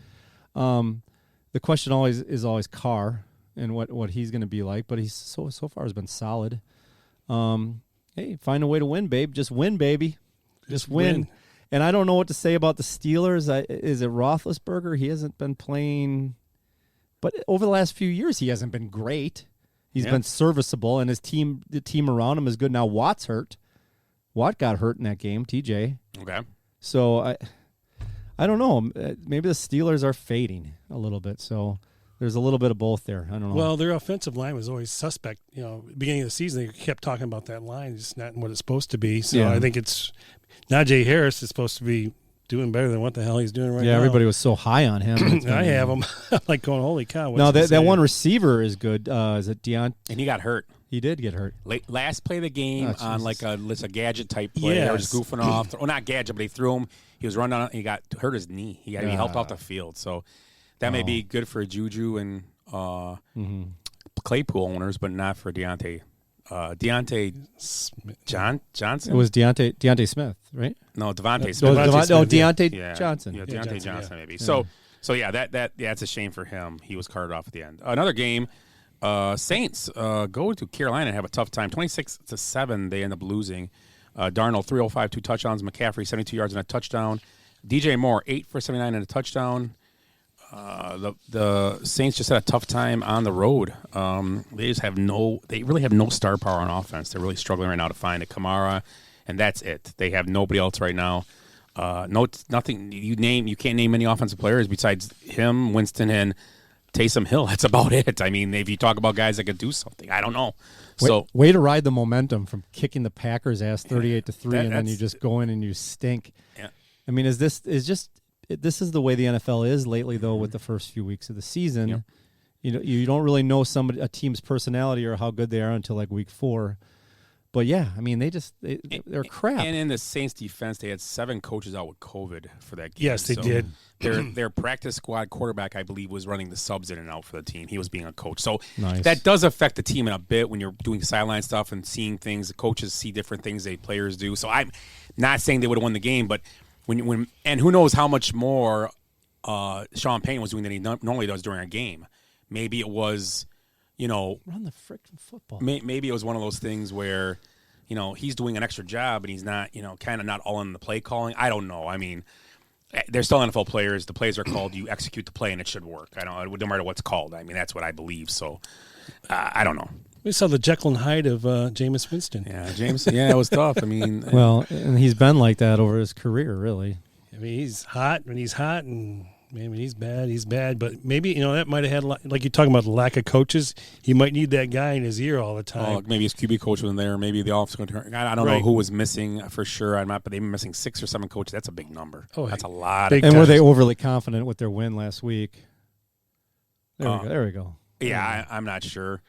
The question is always Carr and what he's going to be like, but he's so far has been solid. Hey, find a way to win, babe. Just win, baby. Just win. And I don't know what to say about the Steelers. Is it Roethlisberger? He hasn't been playing, but over the last few years, he hasn't been great. He's been serviceable, and the team around him is good. Now Watt's hurt. Watt got hurt in that game, TJ. Okay. So I don't know. Maybe the Steelers are fading a little bit. So there's a little bit of both there. I don't know. Well, their offensive line was always suspect. Beginning of the season, they kept talking about that line. It's not what it's supposed to be. So I think it's Najee Harris is supposed to be doing better than what the hell he's doing right now. Yeah, everybody was so high on him. I have him. I'm like going, holy cow. No, that one receiver is good. Is it Deontay? And he got hurt. He did get hurt. Last play of the game on like a gadget type play. Yes. They were just goofing off. Not gadget, but they threw him. He was running on it. He got hurt his knee. He got to be helped off the field. So that may be good for Juju and Claypool owners, but not for Deontay. Johnson? It was Deontay Smith, right? No, Devontae Smith. Deontay Johnson. Yeah, Deontay Johnson maybe. Yeah. So yeah, that's a shame for him. He was carted off at the end. Another game. Saints go to Carolina and have a tough time. 26-7, they end up losing. Darnold 305, 2 touchdowns. McCaffrey 72 yards and a touchdown. DJ Moore 8 for 79 and a touchdown. The Saints just had a tough time on the road. They really have no star power on offense. They're really struggling right now to find a Kamara, and that's it. They have nobody else right now. Nothing. You can't name any offensive players besides him, Winston, and Taysom Hill. That's about it. I mean, if you talk about guys that could do something, I don't know. Way to ride the momentum from kicking the Packers' ass 38-3, and then you just go in and you stink. Yeah. I mean, this is the way the NFL is lately, though. With the first few weeks of the season, you don't really know a team's personality or how good they are until like week 4. But yeah, I mean, they're crap. And in the Saints defense, they had 7 coaches out with COVID for that game. Yes, they did. Their practice squad quarterback, I believe, was running the subs in and out for the team. He was being a coach. So nice. That does affect the team in a bit when you're doing sideline stuff and seeing things. The coaches see different things than players do. So I'm not saying they would have won the game, but when who knows how much more Sean Payton was doing than he normally does during a game. Maybe it was, run the freaking football. Maybe it was one of those things where, he's doing an extra job and he's not, kind of not all in the play calling. I don't know. I mean, they're still NFL players. The plays are called. You execute the play and it should work. No matter what's called. I mean, that's what I believe. So I don't know. We saw the Jekyll and Hyde of Jameis Winston. Yeah, Jameis. Yeah, it was tough. I mean, well, and he's been like that over his career, really. I mean, he's hot when he's hot, and maybe he's bad. But maybe that might have had, like you're talking about, the lack of coaches. He might need that guy in his ear all the time. Maybe his QB coach wasn't there. Maybe the offense going to turn. I don't know who was missing for sure. But they've been missing 6 or 7 coaches. That's a big number. That's a lot. And were they overly confident with their win last week? There we go. Yeah, I'm not sure.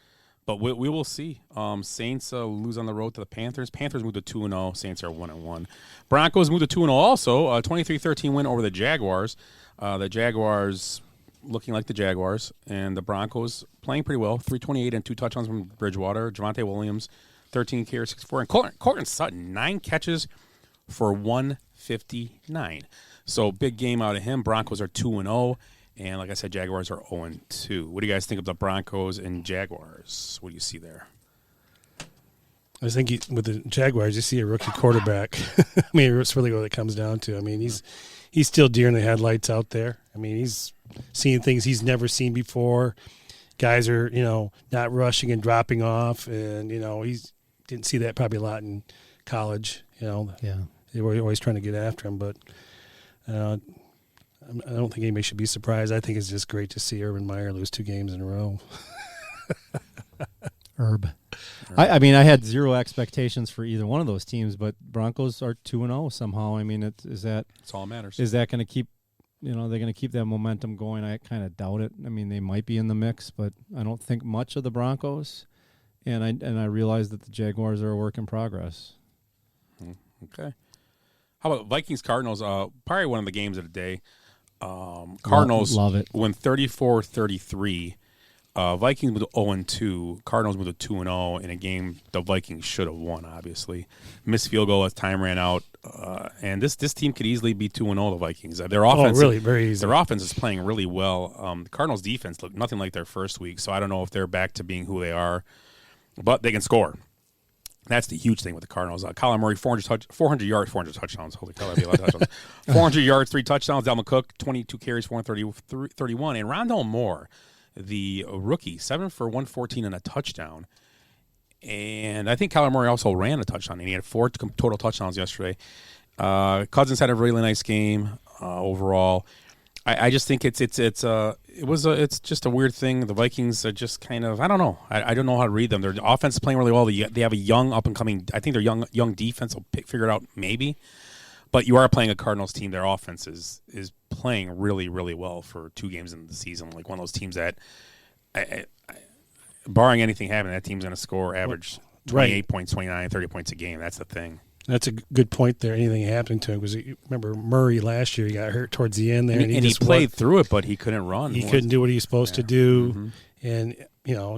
But we will see. Saints lose on the road to the Panthers. Panthers move to 2-0. Saints are 1-1. Broncos move to 2-0 also. 23-13 win over the Jaguars. The Jaguars looking like the Jaguars. And the Broncos playing pretty well. 328 and 2 touchdowns from Bridgewater. Javonte Williams, 13 carries, 64. And Cortland Sutton, 9 catches for 159. So big game out of him. Broncos are 2-0. And like I said, Jaguars are 0-2. What do you guys think of the Broncos and Jaguars? What do you see there? I think with the Jaguars, you see a rookie quarterback. I mean, it's really what it comes down to. I mean, he's still deer in the headlights out there. I mean, he's seeing things he's never seen before. Guys are, not rushing and dropping off. And, he's didn't see that probably a lot in college. Yeah. They were always trying to get after him. But I don't think anybody should be surprised. I think it's just great to see Urban Meyer lose 2 games in a row. Herb. I mean, I had zero expectations for either one of those teams, but Broncos are 2-0 somehow. I mean, that's all that matters. Is that going to keep, they're going to keep that momentum going? I kind of doubt it. I mean, they might be in the mix, but I don't think much of the Broncos. And I realize that the Jaguars are a work in progress. Okay. How about Vikings-Cardinals? Probably one of the games of the day. Cardinals love it. Win 34-33. Vikings with 0-2. Cardinals with a 2-0 in a game the Vikings should have won, obviously. Missed field goal as time ran out. And this team could easily be 2-0, the Vikings. Their offense, really, very easy. Their offense is playing really well. The Cardinals' defense looked nothing like their first week, so I don't know if they're back to being who they are. But they can score. That's the huge thing with the Cardinals. Kyler Murray, 400 yards, 400 touchdowns. Holy cow, that'd be a lot of touchdowns. 400 yards, 3 touchdowns. Dalvin Cook, 22 carries, 431. And Rondale Moore, the rookie, 7 for 114 and a touchdown. And I think Kyler Murray also ran a touchdown, and he had 4 total touchdowns yesterday. Cousins had a really nice game overall. I just think it's just a weird thing. The Vikings are just kind of, I don't know. I don't know how to read them. Their offense is playing really well. They have a young up and coming. I think their young defense will figure it out maybe. But you are playing a Cardinals team. Their offense is playing really, really well for 2 games into the season. Like one of those teams that, barring anything happening, that team's going to score average 28 points, 29, 30 points a game. That's the thing. That's a good point there. Anything happening to him? Because remember Murray last year, he got hurt towards the end there. And he played through it, but he couldn't run. He couldn't do what he was supposed to do. Mm-hmm. And,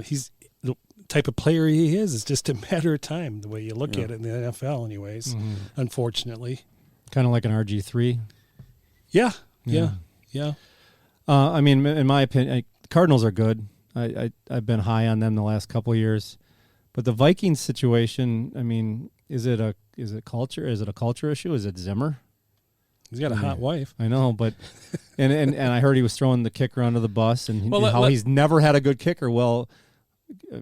he's the type of player he is. It's just a matter of time, the way you look at it in the NFL anyways, unfortunately. Kind of like an RG3. Yeah. I mean, in my opinion, Cardinals are good. I've been high on them the last couple of years. But the Vikings situation, I mean, is it culture? Is it a culture issue? Is it Zimmer? He's got a hot wife. I know, but and I heard he was throwing the kicker under the bus and he's never had a good kicker. Well,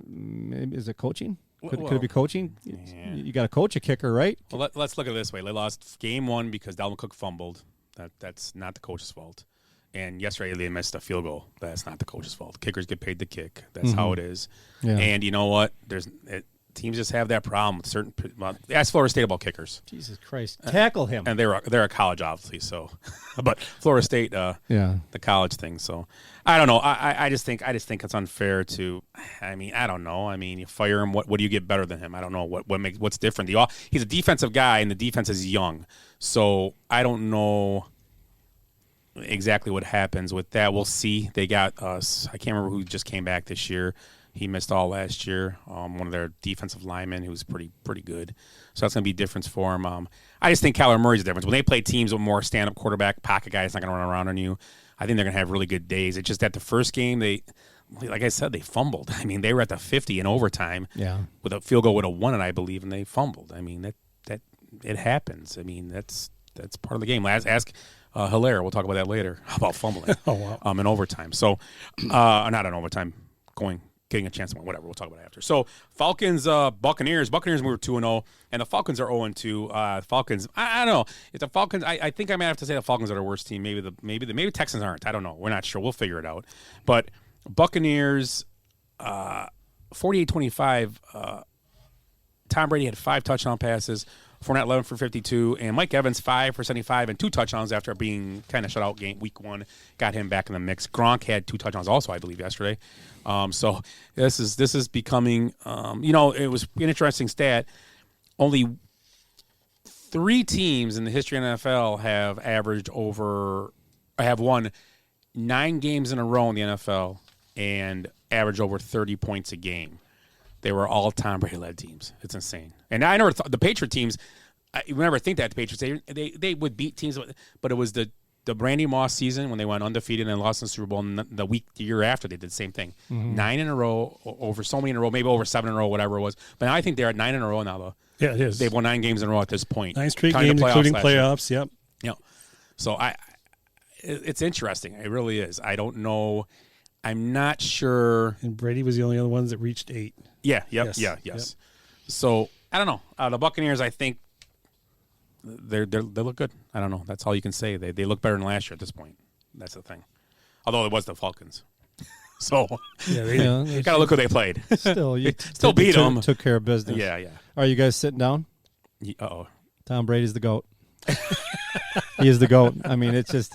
maybe is it coaching? Could it be coaching? Yeah. You got to coach a kicker, right? Well, let's look at it this way. They lost game 1 because Dalvin Cook fumbled. That's not the coach's fault. And yesterday they missed a field goal. That's not the coach's fault. Kickers get paid to kick. That's how it is. Yeah. And you know what? Teams just have that problem with certain. Ask Florida State about kickers. Jesus Christ, tackle him. And they're a college, obviously. So, but Florida State, the college thing. So, I don't know. I just think it's unfair to. I mean, I don't know. I mean, you fire him. What do you get better than him? I don't know what's different. He's a defensive guy, and the defense is young. So I don't know exactly what happens with that. We'll see. They got us. I can't remember who just came back this year. He missed all last year. One of their defensive linemen who was pretty good. So that's going to be a difference for him. I just think Kyler Murray's a difference. When they play teams with more stand-up quarterback, pocket guy, it's not going to run around on you. I think they're going to have really good days. It's just that the first game, like I said, they fumbled. I mean, they were at the 50 in overtime with a field goal would have won it, I believe, and they fumbled. I mean, that it happens. I mean, that's part of the game. Ask Hilaire. We'll talk about that later about fumbling in overtime. So, not in overtime, getting a chance to win, whatever. We'll talk about it after. So, Falcons, Buccaneers. Buccaneers moved 2-0, and the Falcons are 0-2. Falcons, I don't know. If the Falcons, I think I might have to say the Falcons are the worst team. Maybe Texans aren't. I don't know. We're not sure. We'll figure it out. But Buccaneers, 48-25, Tom Brady had 5 touchdown passes, Fournette 11 for 52, and Mike Evans 5 for 75 and 2 touchdowns after being kind of shut out game week 1. Got him back in the mix. Gronk had 2 touchdowns also, I believe, yesterday. So this is becoming, it was an interesting stat. Only 3 teams in the history of the NFL have won 9 games in a row in the NFL and averaged over 30 points a game. They were all Tom Brady-led teams. It's insane. And I never thought the Patriot teams. You would never think that the Patriots they would beat teams, but it was the Randy Moss season when they went undefeated and lost in the Super Bowl. And the year after, they did the same thing. 9 in a row, over so many in a row, maybe over 7 in a row, whatever it was. But now I think they're at 9 in a row now. Though. Yeah, it is. They've won 9 games in a row at this point. 9 straight games, including playoffs. Yep. Yeah. So it's interesting. It really is. I don't know. I'm not sure. And Brady was the only other ones that reached 8. Yeah. Yep. Yes. Yeah. Yes. Yep. So I don't know. The Buccaneers, I think they look good. I don't know. That's all you can say. They look better than last year at this point. That's the thing. Although it was the Falcons. So they got to look who they played. Still, you still beat them. Took care of business. Yeah. Are you guys sitting down? Uh-oh. Tom Brady's the GOAT. He is the GOAT. I mean, it's just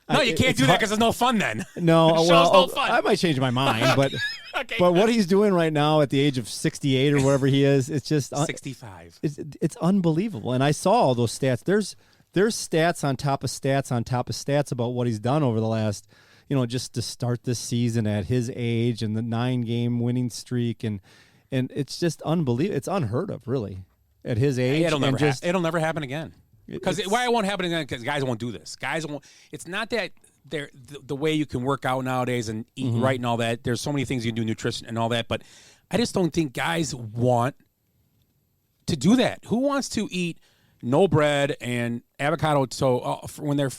No, you can't do that because it's no fun then. No, no fun. I might change my mind, but okay. But what he's doing right now at the age of 68 or whatever he is, it's just 65. It's unbelievable. And I saw all those stats. There's stats on top of stats on top of stats about what he's done over the last, just to start this season at his age and the 9-game winning streak, and it's just unbelievable. It's unheard of, really, at his age. It'll never happen again. Because why it won't happen again? Because guys won't do this. Guys won't. It's not that they're the way you can work out nowadays and eat right and all that. There's so many things you can do, nutrition and all that. But I just don't think guys want to do that. Who wants to eat no bread and avocado? So when they're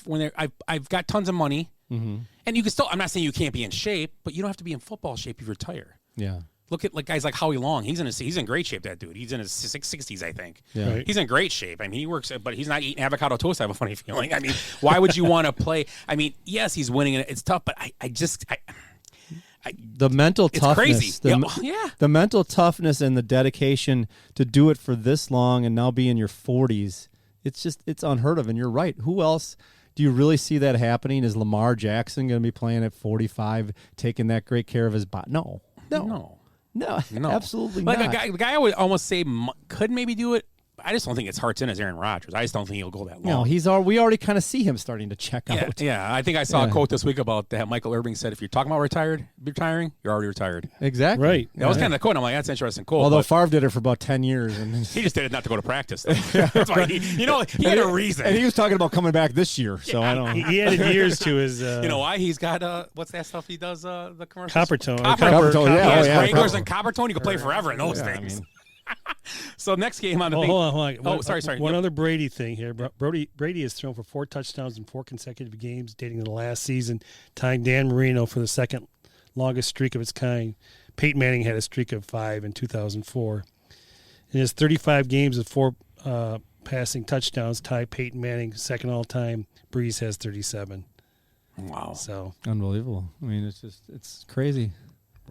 I've got tons of money, and you can still. I'm not saying you can't be in shape, but you don't have to be in football shape if you retire. Yeah. Look at guys like Howie Long. He's in great shape. That dude. He's in his 60s, I think. Yeah. Right. He's in great shape. I mean, he works, but he's not eating avocado toast. I have a funny feeling. I mean, why would you want to play? I mean, yes, he's winning, and it's tough. But the mental it's toughness. crazy. The mental toughness and the dedication to do it for this long and now be in your 40s. It's unheard of. And you're right. Who else? Do you really see that happening? Is Lamar Jackson going to be playing at 45, taking that great care of his body? No, absolutely not. The guy I would almost say could maybe do it. I just don't think his heart's in as Aaron Rodgers. I just don't think he'll go that long. No, we already kind of see him starting to check out. Yeah, I think I saw a quote this week about that. Michael Irving said, if you're talking about retiring, you're already retired. Exactly. Right. That was kind of the quote. I'm like, that's interesting. Cool. Although Favre did it for about 10 years. And he just did it not to go to practice. That's why he had a reason. And he was talking about coming back this year. So I don't know. He added years to his... you know why? He's got, what's that stuff he does, the commercials? Coppertone. Coppertone, He has yeah. Wranglers and Coppertone. You can play forever in those things. So next game on the thing. Hold on. Oh, sorry. One other Brady thing here. Brady has thrown for 4 touchdowns in 4 consecutive games dating to the last season, tying Dan Marino for the second longest streak of its kind. Peyton Manning had a streak of 5 in 2004. In his 35 games of 4 passing touchdowns, tie Peyton Manning second all time. Breeze has 37. Wow. So unbelievable. I mean, it's crazy.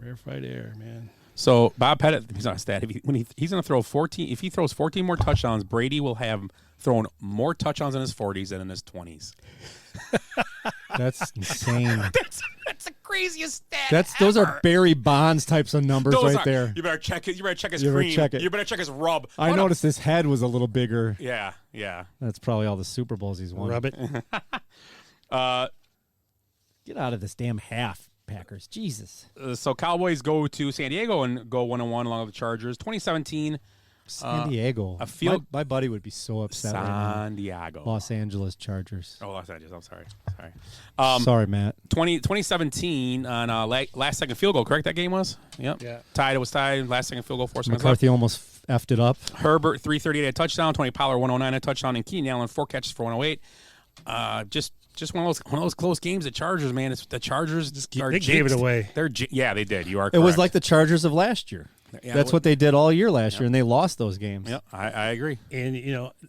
Rarefied air, man. So Bob Pettit, he's on a stat. He's going to throw 14. If he throws 14 more touchdowns, Brady will have thrown more touchdowns in his 40s than in his 20s. That's insane. That's the craziest stat. Those are Barry Bonds types of numbers there. You better check it. You better check his You better cream. check it. You better check his rub. I noticed his head was a little bigger. Yeah. That's probably all the Super Bowls he's won. Rub it. Get out of this damn half, Packers. Jesus. So Cowboys go to San Diego and go 1-1 along with the Chargers. 2017. San Diego. My buddy would be so upset. San Diego. Los Angeles Chargers. Oh, Los Angeles. I'm sorry. Sorry, Matt. 2017 on last second field goal, correct? That game was? Yep. Yeah. It was tied. Last second field goal, 4 seconds McCarthy left. almost effed it up. Herbert, 338 a touchdown. Tony Pollard, 109 a touchdown. And Keenan Allen, 4 catches for 108. Just one of those close games. The Chargers, man. It's the Chargers. They gave it away. They did. You are correct. It was like the Chargers of last year. Yeah, that's what they did all year last year, and they lost those games. Yeah, I agree. And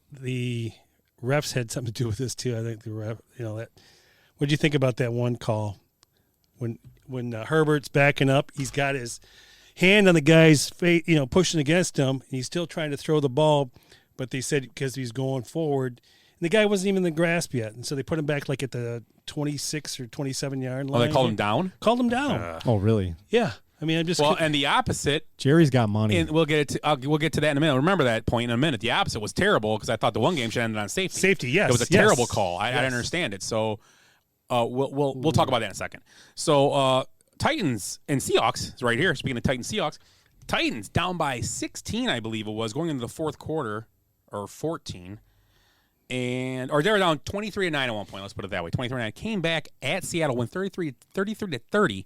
the refs had something to do with this too. I think the ref, that. What do you think about that one call when Herbert's backing up? He's got his hand on the guy's face, pushing against him, and he's still trying to throw the ball, but they said because he's going forward, and the guy wasn't even in the grasp yet, and so they put him back like at the 26 or 27-yard line. Oh, they called him down? Called him down. Oh, really? Yeah. I mean, I'm just and the opposite. Jerry's got money. And we'll get to that in a minute. Remember that point in a minute. The opposite was terrible because I thought the one game should end on safety. Safety, yes. It was a terrible call. I didn't understand it. So we'll talk about that in a second. So Titans and Seahawks is right here. Speaking of Titans, Seahawks, Titans down by 16, I believe it was, going into the fourth quarter, or 14. Or they were down 23-9 at one point. Let's put it that way. 23-9. Came back at Seattle, went 33-30.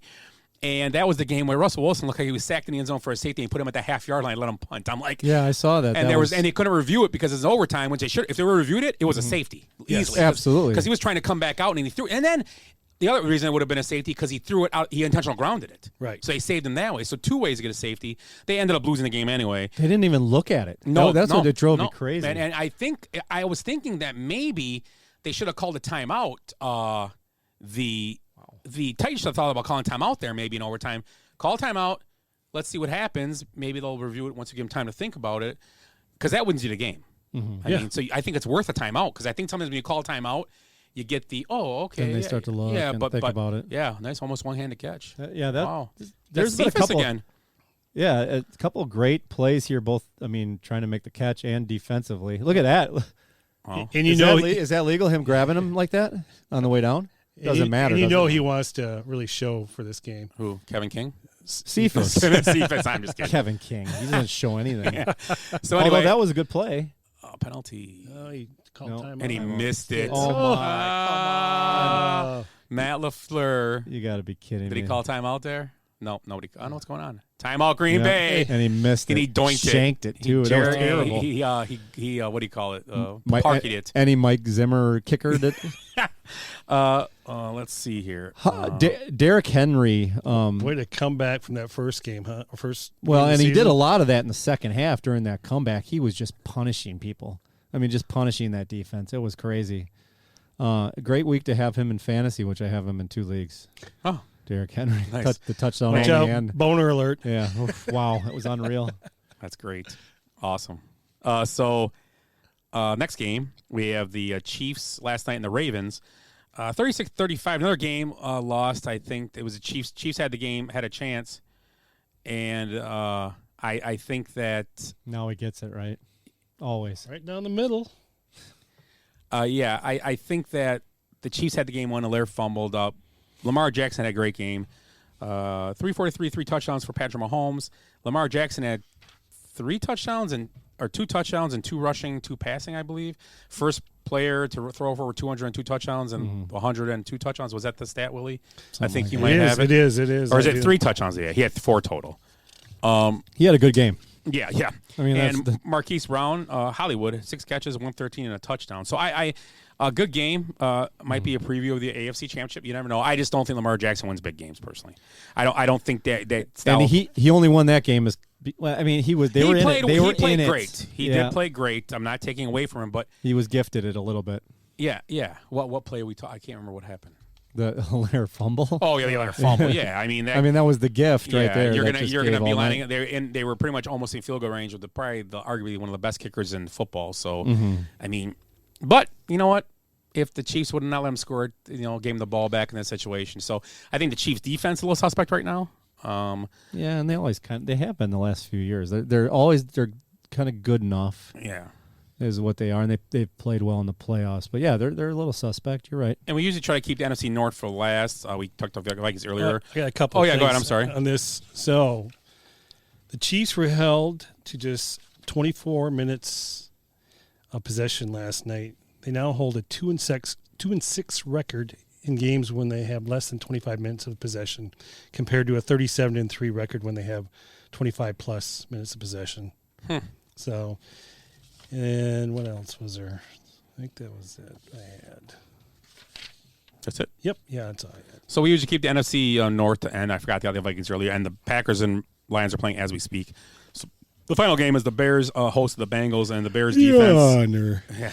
And that was the game where Russell Wilson looked like he was sacked in the end zone for a safety and put him at the half-yard line and let him punt. I'm like, yeah, I saw that. And and they couldn't review it because it's overtime. Which they should. If they were reviewed it, it was a safety easily. Absolutely, because he was trying to come back out and he threw. And then the other reason it would have been a safety because he threw it out. He intentional grounded it. Right. So they saved him that way. So 2 ways to get a safety. They ended up losing the game anyway. They didn't even look at it. No, that's what it drove me crazy. And I was thinking that maybe they should have called a timeout. The Titans should have thought about calling timeout there maybe in overtime. Call timeout. Let's see what happens. Maybe they'll review it once you give them time to think about it, because that wins you the game. I mean, so I think it's worth a timeout, because I think sometimes when you call timeout, you get the okay. Then they start to look and think about it. Yeah, nice, almost one-handed catch. Wow. There's been a couple again. Yeah, a couple of great plays here. Both, trying to make the catch and defensively. Look at that. And is that legal? Him grabbing him like that on the way down? Doesn't matter. And he wants to really show for this game. Who? Kevin King? Cephas. Cephas, I'm just kidding. Kevin King. He doesn't show anything. Yeah. So anyway, although that was a good play. Penalty. He called time and he missed it. Oh, my. Come on. Matt LaFleur. You got to be kidding me. Did he call timeout there? No, nobody. I don't know what's going on. Timeout Green Bay. And he missed and it. he doinked Shanked it, too. That was terrible. He what do you call it? Parked it. And he Mike Zimmer kickered it. Let's see here. Derrick Henry. Way to come back from that first game, huh? And he did a lot of that in the second half during that comeback. He was just punishing people. Just punishing that defense. It was crazy. Great week to have him in fantasy, which I have him in 2 leagues. Oh. Derrick Henry. Nice. The touchdown Watch on out. the end. Boner alert. Yeah. Wow. That was unreal. That's great. Awesome. So next game, we have the Chiefs last night and the Ravens. 36-35. Another game lost. I think it was the Chiefs. Chiefs had the game, had a chance. And I think that. Now he gets it, right? Always. Right down the middle. I think that the Chiefs had the game won. Allaire fumbled up. Lamar Jackson had a great game. 343, 3 touchdowns for Patrick Mahomes. Lamar Jackson had 2 touchdowns and 2 rushing, 2 passing, I believe. First player to throw for over 202 touchdowns and 102 touchdowns. Was that the stat, Willie? I think you might have it. It is. Or is it 3 touchdowns? Yeah, he had 4 total. He had a good game. Yeah. And Marquise Brown, Hollywood, 6 catches, 113 and a touchdown. So a good game. Might be a preview of the AFC Championship. You never know. I just don't think Lamar Jackson wins big games personally. I don't think that. And he only won that game he was. They were in it. They were in it. Great. He did play great. I'm not taking away from him, but he was gifted it a little bit. Yeah. What play we? I can't remember what happened. The Allaire fumble. Oh yeah, the Allaire fumble. Yeah, that was the gift right there. You're gonna be lining it there, and they were pretty much almost in field goal range with arguably one of the best kickers in football. So but you know what? If the Chiefs would not let him score, gave him the ball back in that situation. So I think the Chiefs' defense is a little suspect right now. And they always they have been the last few years. They're kind of good enough. Yeah. Is what they are, and they've played well in the playoffs. But yeah, they're a little suspect. You're right. And we usually try to keep the NFC North for last. We talked about the Vikings earlier. I got a couple. Go ahead. I'm sorry on this. So, the Chiefs were held to just 24 minutes of possession last night. They now hold a 2-6 record in games when they have less than 25 minutes of possession, compared to a 37-3 record when they have 25 plus minutes of possession. So. And what else was there? I think that was it I had. That's it? Yep. Yeah, that's all I had. So we usually keep the NFC North, and I forgot the other Vikings earlier, and the Packers and Lions are playing as we speak. So the final game is the Bears host the Bengals, and the Bears defense. Honor. Yeah.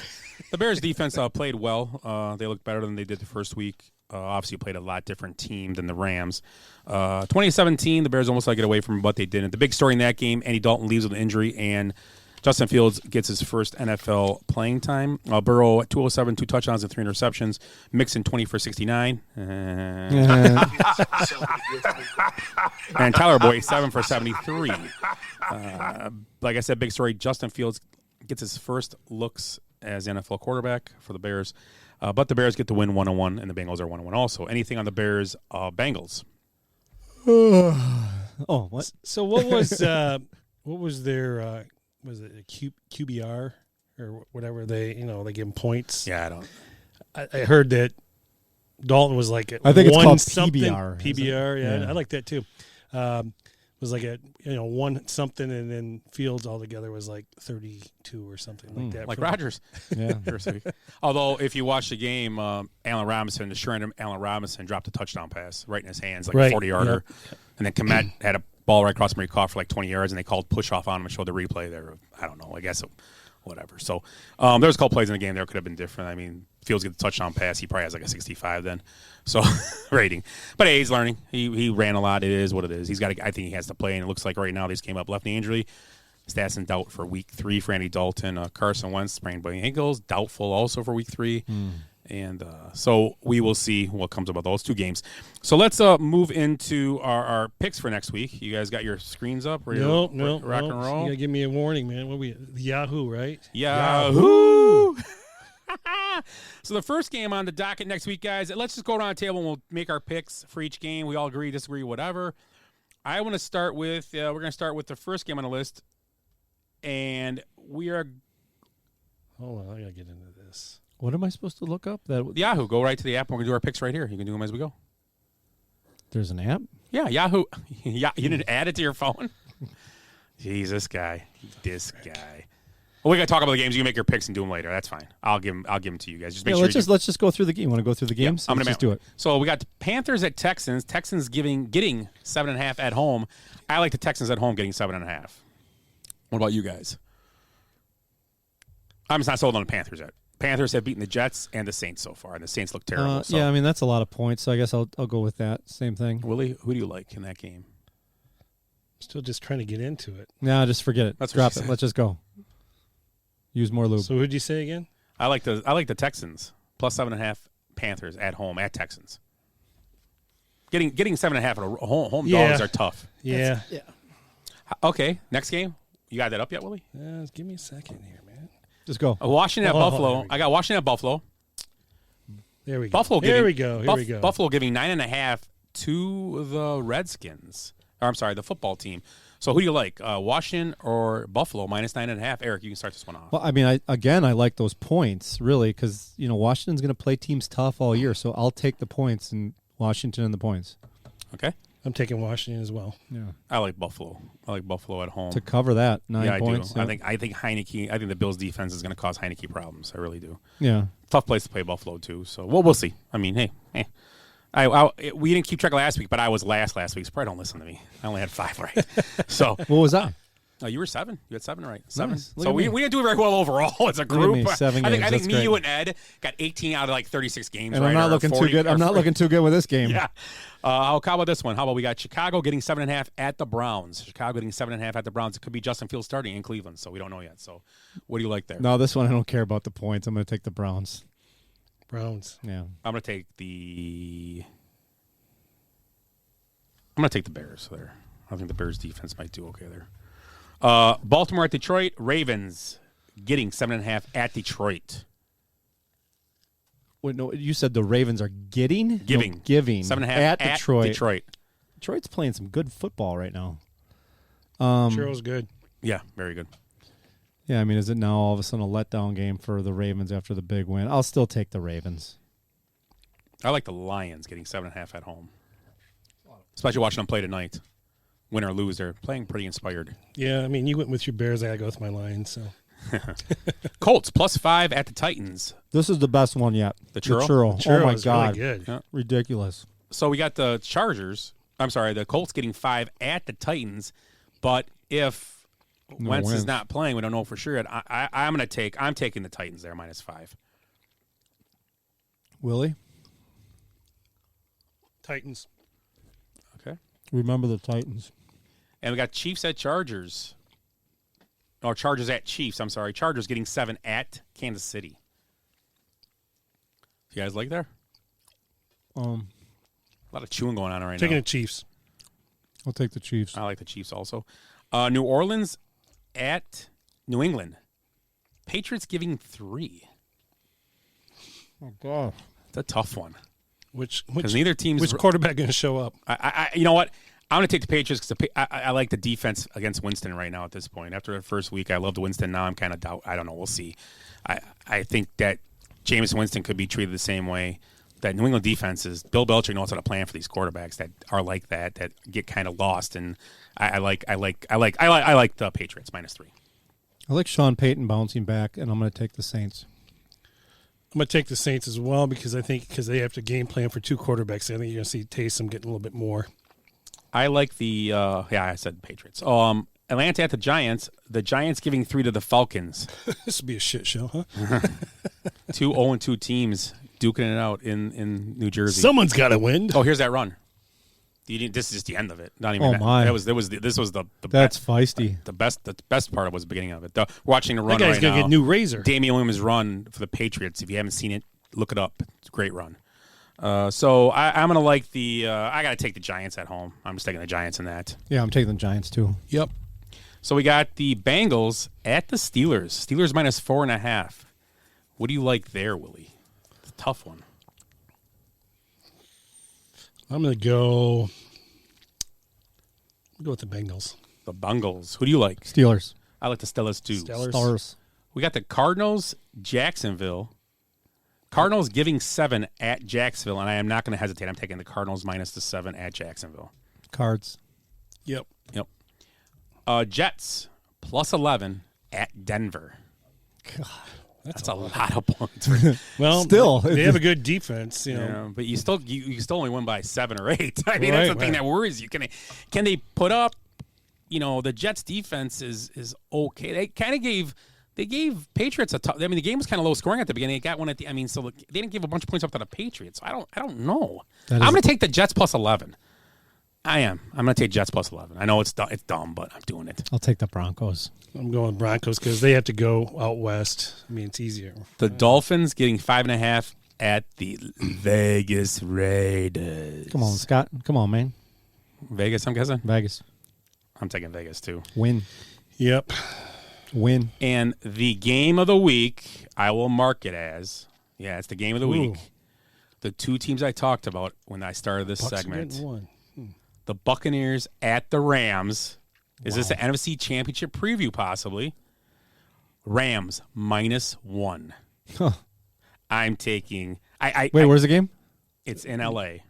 The Bears defense played well. They looked better than they did the first week. Obviously played a lot different team than the Rams. 2017, the Bears almost let it get away from what they did. The big story in that game, Andy Dalton leaves with an injury, and Justin Fields gets his first NFL playing time. Burrow at 207, 2 touchdowns and 3 interceptions. Mixon 20 for 69. And Tyler Boyd 7 for 73. Like I said, big story. Justin Fields gets his first looks as NFL quarterback for the Bears. But the Bears get to win 1-1, and the Bengals are 1-1 also. Anything on the Bears Bengals? Oh, what? So what was their was it a QBR or whatever they give them points? Yeah, I don't. I heard that Dalton was like I think it's called something, PBR. PBR, yeah, Yeah. I like that too. Was like a 1 something, and then Fields altogether was like 32 or something like that. Like Rodgers. Yeah. Although, if you watch the game, Allen Robinson, the sure Allen Robinson dropped a touchdown pass right in his hands, like Right. a 40-yarder. Yep. And then Kmet had a ball right across him. He caught for like 20 yards, and they called push off on him and showed the replay there. I don't know. I guess whatever. So there was a couple plays in the game there could have been different. I mean, Fields gets a touchdown pass. He probably has like a 65 then. So rating. But hey, he's learning. He ran a lot. It is what it is. I think he has to play, and it looks like right now they just came up left knee injury. Stats in doubt for week 3 for Andy Dalton. Carson Wentz sprained by ankles. Doubtful also for week 3. And so we will see what comes about those 2 games. So let's move into our picks for next week. You guys got your screens up? Ready No, to rock and roll? You gotta give me a warning, man. What we Yahoo, right? Yahoo! So the first game on the docket next week, guys, let's just go around the table and we'll make our picks for each game. We all agree, disagree, whatever. I want to start with, we're going to start with the first game on the list. And we are... Hold on, I got to get into this. What am I supposed to look up? Yahoo. Go right to the app and we're going to do our picks right here. You can do them as we go. There's an app? Yeah, Yahoo. Yeah, you didn't add it to your phone? Jesus, guy. This guy. Well, we got to talk about the games. You can make your picks and do them later. That's fine. I'll give them to you guys. Just make sure. Let's just go through the game. Want to go through the games? Yeah, Let's just do it. So we got the Panthers at Texans. Texans getting 7.5 at home. I like the Texans at home getting 7.5. What about you guys? I'm just not sold on the Panthers yet. Panthers have beaten the Jets and the Saints so far, and the Saints look terrible. Yeah, I mean that's a lot of points. So I guess I'll go with that. Same thing. Willie, who do you like in that game? Still just trying to get into it. No, just forget it. Let's drop it. Let's just go. Use more lube. So who'd you say again? I like the Texans plus 7.5 Panthers at home at Texans. Getting 7.5 at home dogs are tough. Yeah. Okay, next game. You got that up yet, Willie? Give me a second here, man. Just go. Washington at Buffalo. I got Washington at Buffalo. There we go. Buffalo. Here we go. Buffalo giving 9.5 to the Redskins. Or I'm sorry, the football team. So who do you like, Washington or Buffalo minus 9.5? Eric, you can start this one off. Well, I mean, I like those points really because Washington's going to play teams tough all year, so I'll take the points and Washington and the points. Okay, I'm taking Washington as well. Yeah, I like Buffalo. I like Buffalo at home to cover that 9 points. I do. I think Heineke. I think the Bills' defense is going to cause Heineke problems. I really do. Yeah, tough place to play Buffalo too. So we'll see. I mean, hey. We didn't keep track last week, but I was last week, so probably don't listen to me. I only had 5 right. So what was I? You were 7. You had 7 right. 7. Nice. So we didn't do very well overall as a group. Look at me, 7 games. I think That's you and Ed got 18 out of like 36 games. And right, I'm not looking 40, too good. I'm not looking too good with this game. Yeah. How about this one? How about we got Chicago getting 7.5 at the Browns? Chicago getting 7.5 at the Browns. It could be Justin Fields starting in Cleveland, so we don't know yet. So what do you like there? No, this one I don't care about the points. I'm going to take the Browns. Yeah. I'm going to take the Bears there. I think the Bears defense might do okay there. Baltimore at Detroit. Ravens getting 7.5 at Detroit. Wait, no, you said the Ravens are giving 7.5 at Detroit. Detroit's playing some good football right now. Sure was good. Yeah, very good. Yeah, I mean, is it now all of a sudden a letdown game for the Ravens after the big win? I'll still take the Ravens. I like the Lions getting 7.5 at home. Especially watching them play tonight. Win or lose, they're playing pretty inspired. Yeah, I mean, you went with your Bears. I got to go with my Lions. So, Colts plus 5 at the Titans. This is the best one yet. The churro? Oh my God, really good. Yeah. Ridiculous. So we got the Chargers. I'm sorry, the Colts getting 5 at the Titans. But if Wentz is Wentz. not playing. We don't know for sure. I'm taking the Titans there -5. Willie, Titans. Okay. remember the Titans. And we got Chiefs at Chargers. Or Chargers at Chiefs. I'm sorry. Chargers getting 7 at Kansas City. You guys like there? A lot of chewing going on right Taking now. the Chiefs. I'll take the Chiefs. I like the Chiefs also. New Orleans at New England. Patriots giving 3. Oh God, it's a tough one. Which neither team's which quarterback going to show up? You know what? I'm going to take the Patriots because I like the defense against Winston right now at this point. After the first week, I loved Winston. Now I'm kind of doubt. I don't know. We'll see. I think that Jameis Winston could be treated the same way. That New England defense is. Bill Belichick knows how to plan for these quarterbacks that are like that get kind of lost. And I like the Patriots -3. I like Sean Payton bouncing back, and I'm going to take the Saints. I'm going to take the Saints as well because they have to game plan for 2 quarterbacks. I think you're going to see Taysom getting a little bit more. I like the I said Patriots. Atlanta at the Giants. The Giants giving 3 to the Falcons. This would be a shit show, huh? 2 0-2 teams duking it out in New Jersey. Someone's got to win. Oh, here's that run. This is just the end of it. Not even. Oh, that. my. This was the That's best, feisty. The best part was the beginning of it. Watching the run. That guy's right gonna now, get new razor. Damian Williams' run for the Patriots. If you haven't seen it, look it up. It's a great run. So I'm gonna like the. I gotta take the Giants at home. I'm just taking the Giants in that. Yeah, I'm taking the Giants too. Yep. So we got the Bengals at the Steelers. Steelers -4.5. What do you like there, Willie? It's a tough one. I'm going to go with the Bengals. The Bengals. Who do you like? Steelers. I like the Steelers too. Stars. We got the Cardinals, Jacksonville. Cardinals giving 7 at Jacksonville, and I am not going to hesitate. I'm taking the Cardinals -7 at Jacksonville. Cards. Yep. Jets +11 at Denver. God, that's a lot of points. Well, still, they have a good defense, you know. Yeah, but you still only win by 7 or 8. I mean, Right, that's the thing right. that worries you. Can they put up? You know, the Jets defense is okay. They kind of gave Patriots a tough. I mean, the game was kind of low scoring at the beginning. It got one at the. I mean, so they didn't give a bunch of points up to the Patriots. So I don't know. I'm going to take the Jets +11. I am. I'm going to take Jets +11. I know it's dumb, but I'm doing it. I'll take the Broncos. I'm going Broncos because they have to go out west. I mean, it's easier. The Dolphins getting 5.5 at the Vegas Raiders. Come on, Scott. Come on, man. Vegas, I'm guessing? Vegas. I'm taking Vegas, too. Win. Yep. Win. And the game of the week, I will mark it as, it's the game of the week. The 2 teams I talked about when I started this Bucks are segment. getting 1. The Buccaneers at the Rams. Is this an NFC Championship preview, possibly? Rams -1. Huh. I'm taking... Wait, where's the game? It's in L.A.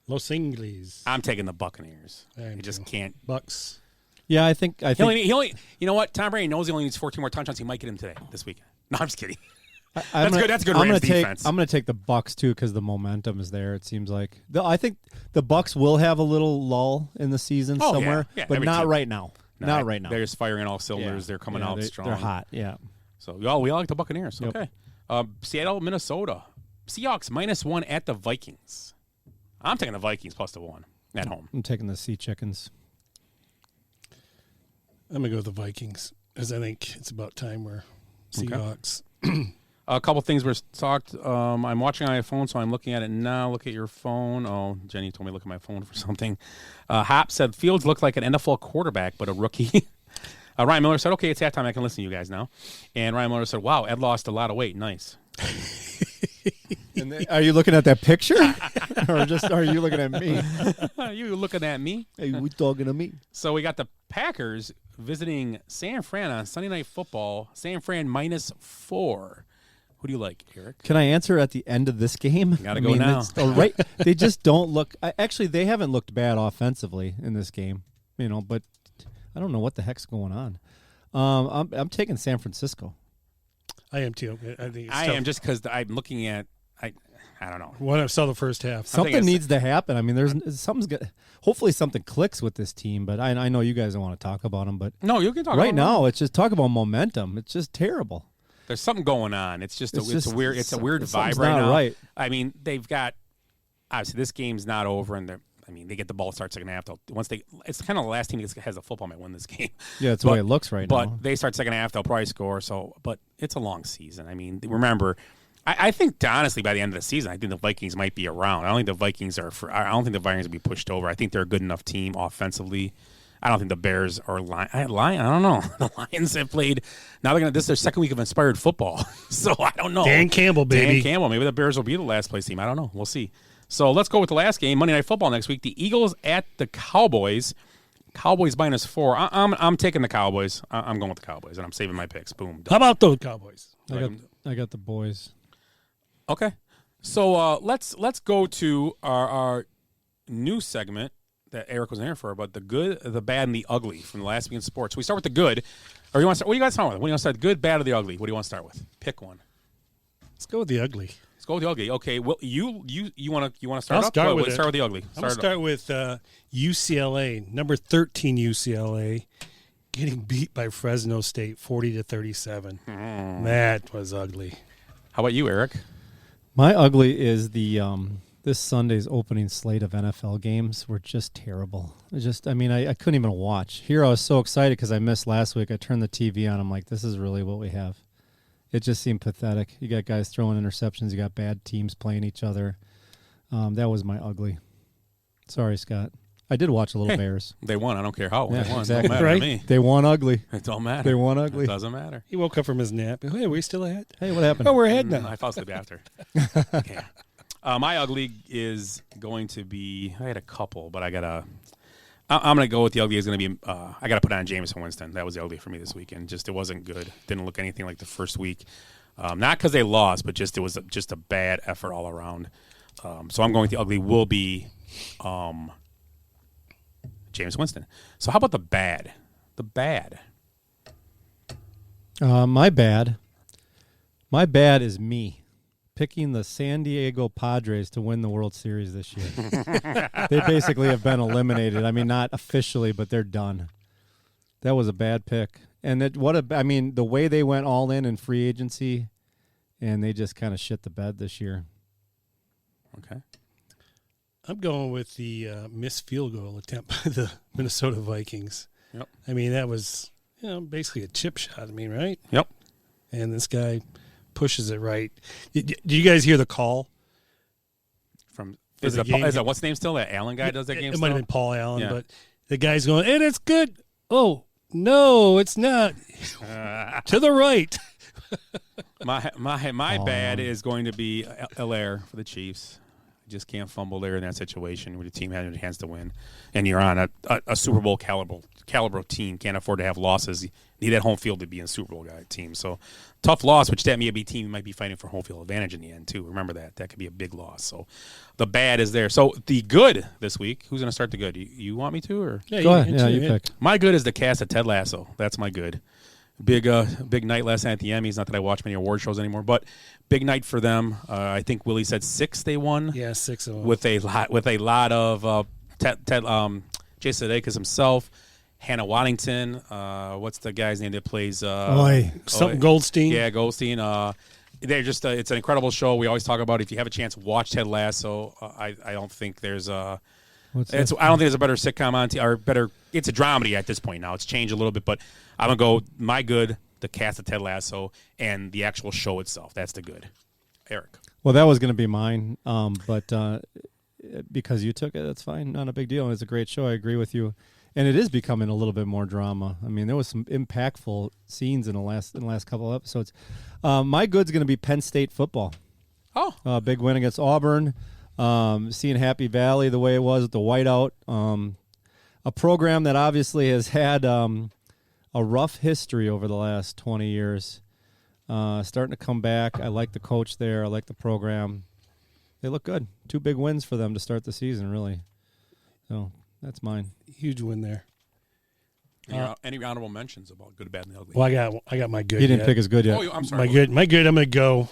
Los Angeles. I'm taking the Buccaneers. I am You just too. can't... Bucks. Yeah, I think. He only, you know what? Tom Brady knows he only needs 14 more touchdowns. He might get him today, this weekend. No, I'm just kidding. That's good. That's good. Rams defense. I'm going to take the Bucks too because the momentum is there. It seems like I think the Bucks will have a little lull in the season somewhere, yeah, but every not team. right now. Not right now. They're just firing on all cylinders. Yeah. They're coming Yeah, out strong. They're hot. Yeah. So we all like the Buccaneers. Yep. Okay. Seattle, Minnesota. Seahawks -1 at the Vikings. I'm taking the Vikings +1 at home. I'm taking the Sea Chickens. I'm going to go with the Vikings because I think it's about time we're Seahawks. A couple things were talked. I'm watching on my phone, so I'm looking at it now. Look at your phone. Oh, Jenny told me to look at my phone for something. Hop said Fields looked like an NFL quarterback, but a rookie. Ryan Miller said, okay, it's halftime. I can listen to you guys now. And Ryan Miller said, wow, Ed lost a lot of weight. Nice. Are you looking at that picture, or just are you looking at me? You looking at me? Hey, we talking to me? So we got the Packers visiting San Fran on Sunday Night Football. San Fran -4. Who do you like, Eric? Can I answer at the end of this game? Gotta go now. Right? They just don't look. Actually, they haven't looked bad offensively in this game. You know, but I don't know what the heck's going on. I'm taking San Francisco. I am too. I think it's I tough. am just because I'm looking at I don't know. What I saw the first half. Something needs to happen. I mean, hopefully something clicks with this team. But I know you guys don't want to talk about them. But no, you can talk. Right about now, it's just talk about momentum. It's just terrible. There's something going on. It's just a weird vibe right not now. Right. I mean, they've got obviously this game's not over, and they get the ball start second half. It's kind of the last team that has a football might win this game. Yeah, that's the way it looks right now. But they start second half, they'll probably score. But it's a long season. I mean, remember, I think honestly by the end of the season, I think the Vikings might be around. I don't think the Vikings will be pushed over. I think they're a good enough team offensively. I don't think the Bears are I don't know. The Lions have played. Now this is their second week of inspired football. So I don't know. Dan Campbell, baby. Dan Campbell. Maybe the Bears will be the last place team. I don't know. We'll see. So let's go with the last game, Monday Night Football next week. The Eagles at the Cowboys. Cowboys -4. I'm taking the Cowboys. I'm going with the Cowboys, and I'm saving my picks. Boom. Done. How about those Cowboys? I got the boys. Okay. So let's go to our new segment that Eric was in here for, about the good, the bad, and the ugly from the last week in sports. So we start with the good. Or you want to start? What do you guys start with? What do you want to start? The good, bad, or the ugly? What do you want to start with? Pick one. Let's go with the ugly. Let's go with the ugly. Okay. Well, you want to start I'll up? Start with start with the ugly. I'm going to start with UCLA, number 13 UCLA, getting beat by Fresno State 40-37. That was ugly. How about you, Eric? My ugly is the this Sunday's opening slate of NFL games were just terrible. I couldn't even watch. Here I was so excited because I missed last week. I turned the TV on. I'm like, this is really what we have. It just seemed pathetic. You got guys throwing interceptions. You got bad teams playing each other. That was my ugly. Sorry, Scott. I did watch a little Bears. They won. I don't care how. Yeah, they won. exactly. It don't matter right? to me. They won ugly. It don't matter. They won ugly. It doesn't matter. He woke up from his nap. Hey, are we still ahead? Hey, what happened? Oh, we're ahead now. I fell asleep after. Okay. My ugly is going to be. I had a couple, but I'm going to go with the ugly. Is going to be. I got to put on Jameis Winston. That was the ugly for me this weekend. Just it wasn't good. Didn't look anything like the first week. Not because they lost, but it was just a bad effort all around. So I'm going with the ugly. Will be Jameis Winston. So how about the bad? The bad. My bad. My bad is me picking the San Diego Padres to win the World Series this year. They basically have been eliminated. I mean, not officially, but they're done. That was a bad pick. And the way they went all in free agency, and they just kind of shit the bed this year. Okay. I'm going with the missed field goal attempt by the Minnesota Vikings. Yep. I mean, that was basically a chip shot. I mean, right? Yep. And this guy pushes it right. Did you guys hear the call? Is that what's name still? That Allen guy does that game. It might have been Paul Allen, yeah. but the guy's going, and it's good. Oh no, it's not. To the right. My bad is going to be Allaire for the Chiefs. You just can't fumble there in that situation where the team had a chance to win, and you're on a Super Bowl caliber team. Can't afford to have losses. You need that home field to be in a Super Bowl team. So tough loss, which that may be a team might be fighting for home field advantage in the end too. Remember that could be a big loss. So the bad is there. So the good this week. Who's going to start the good? You want me to or go ahead? Yeah, you pick. My good is the cast of Ted Lasso. That's my good. Big night last night at the Emmys. Not that I watch many award shows anymore, but big night for them. I think Willie said 6 they won. Yeah, 6 of them. With a lot of Jason Sudeikis himself, Hannah Waddington. What's the guy's name that plays? Goldstein. Yeah, Goldstein. They're just it's an incredible show. We always talk about if you have a chance, watch Ted Lasso. I don't think there's a. I don't think there's a better sitcom on or better. It's a dramedy at this point now. It's changed a little bit, but I'm gonna go my good, the cast of Ted Lasso, and the actual show itself. That's the good. Eric. Well, that was going to be mine, but because you took it, that's fine. Not a big deal. It's a great show. I agree with you, and it is becoming a little bit more drama. I mean, there was some impactful scenes in the last couple of episodes. My good's going to be Penn State football. Oh, big win against Auburn. Seeing Happy Valley the way it was with the whiteout. A program that obviously has had a rough history over the last 20 years. Starting to come back. I like the coach there. I like the program. They look good. 2 big wins for them to start the season, really. So that's mine. Huge win there. Any honorable mentions about good, bad, and the ugly? Well, I got my good. He didn't pick his good yet. Oh, I'm sorry. My good. I'm going to go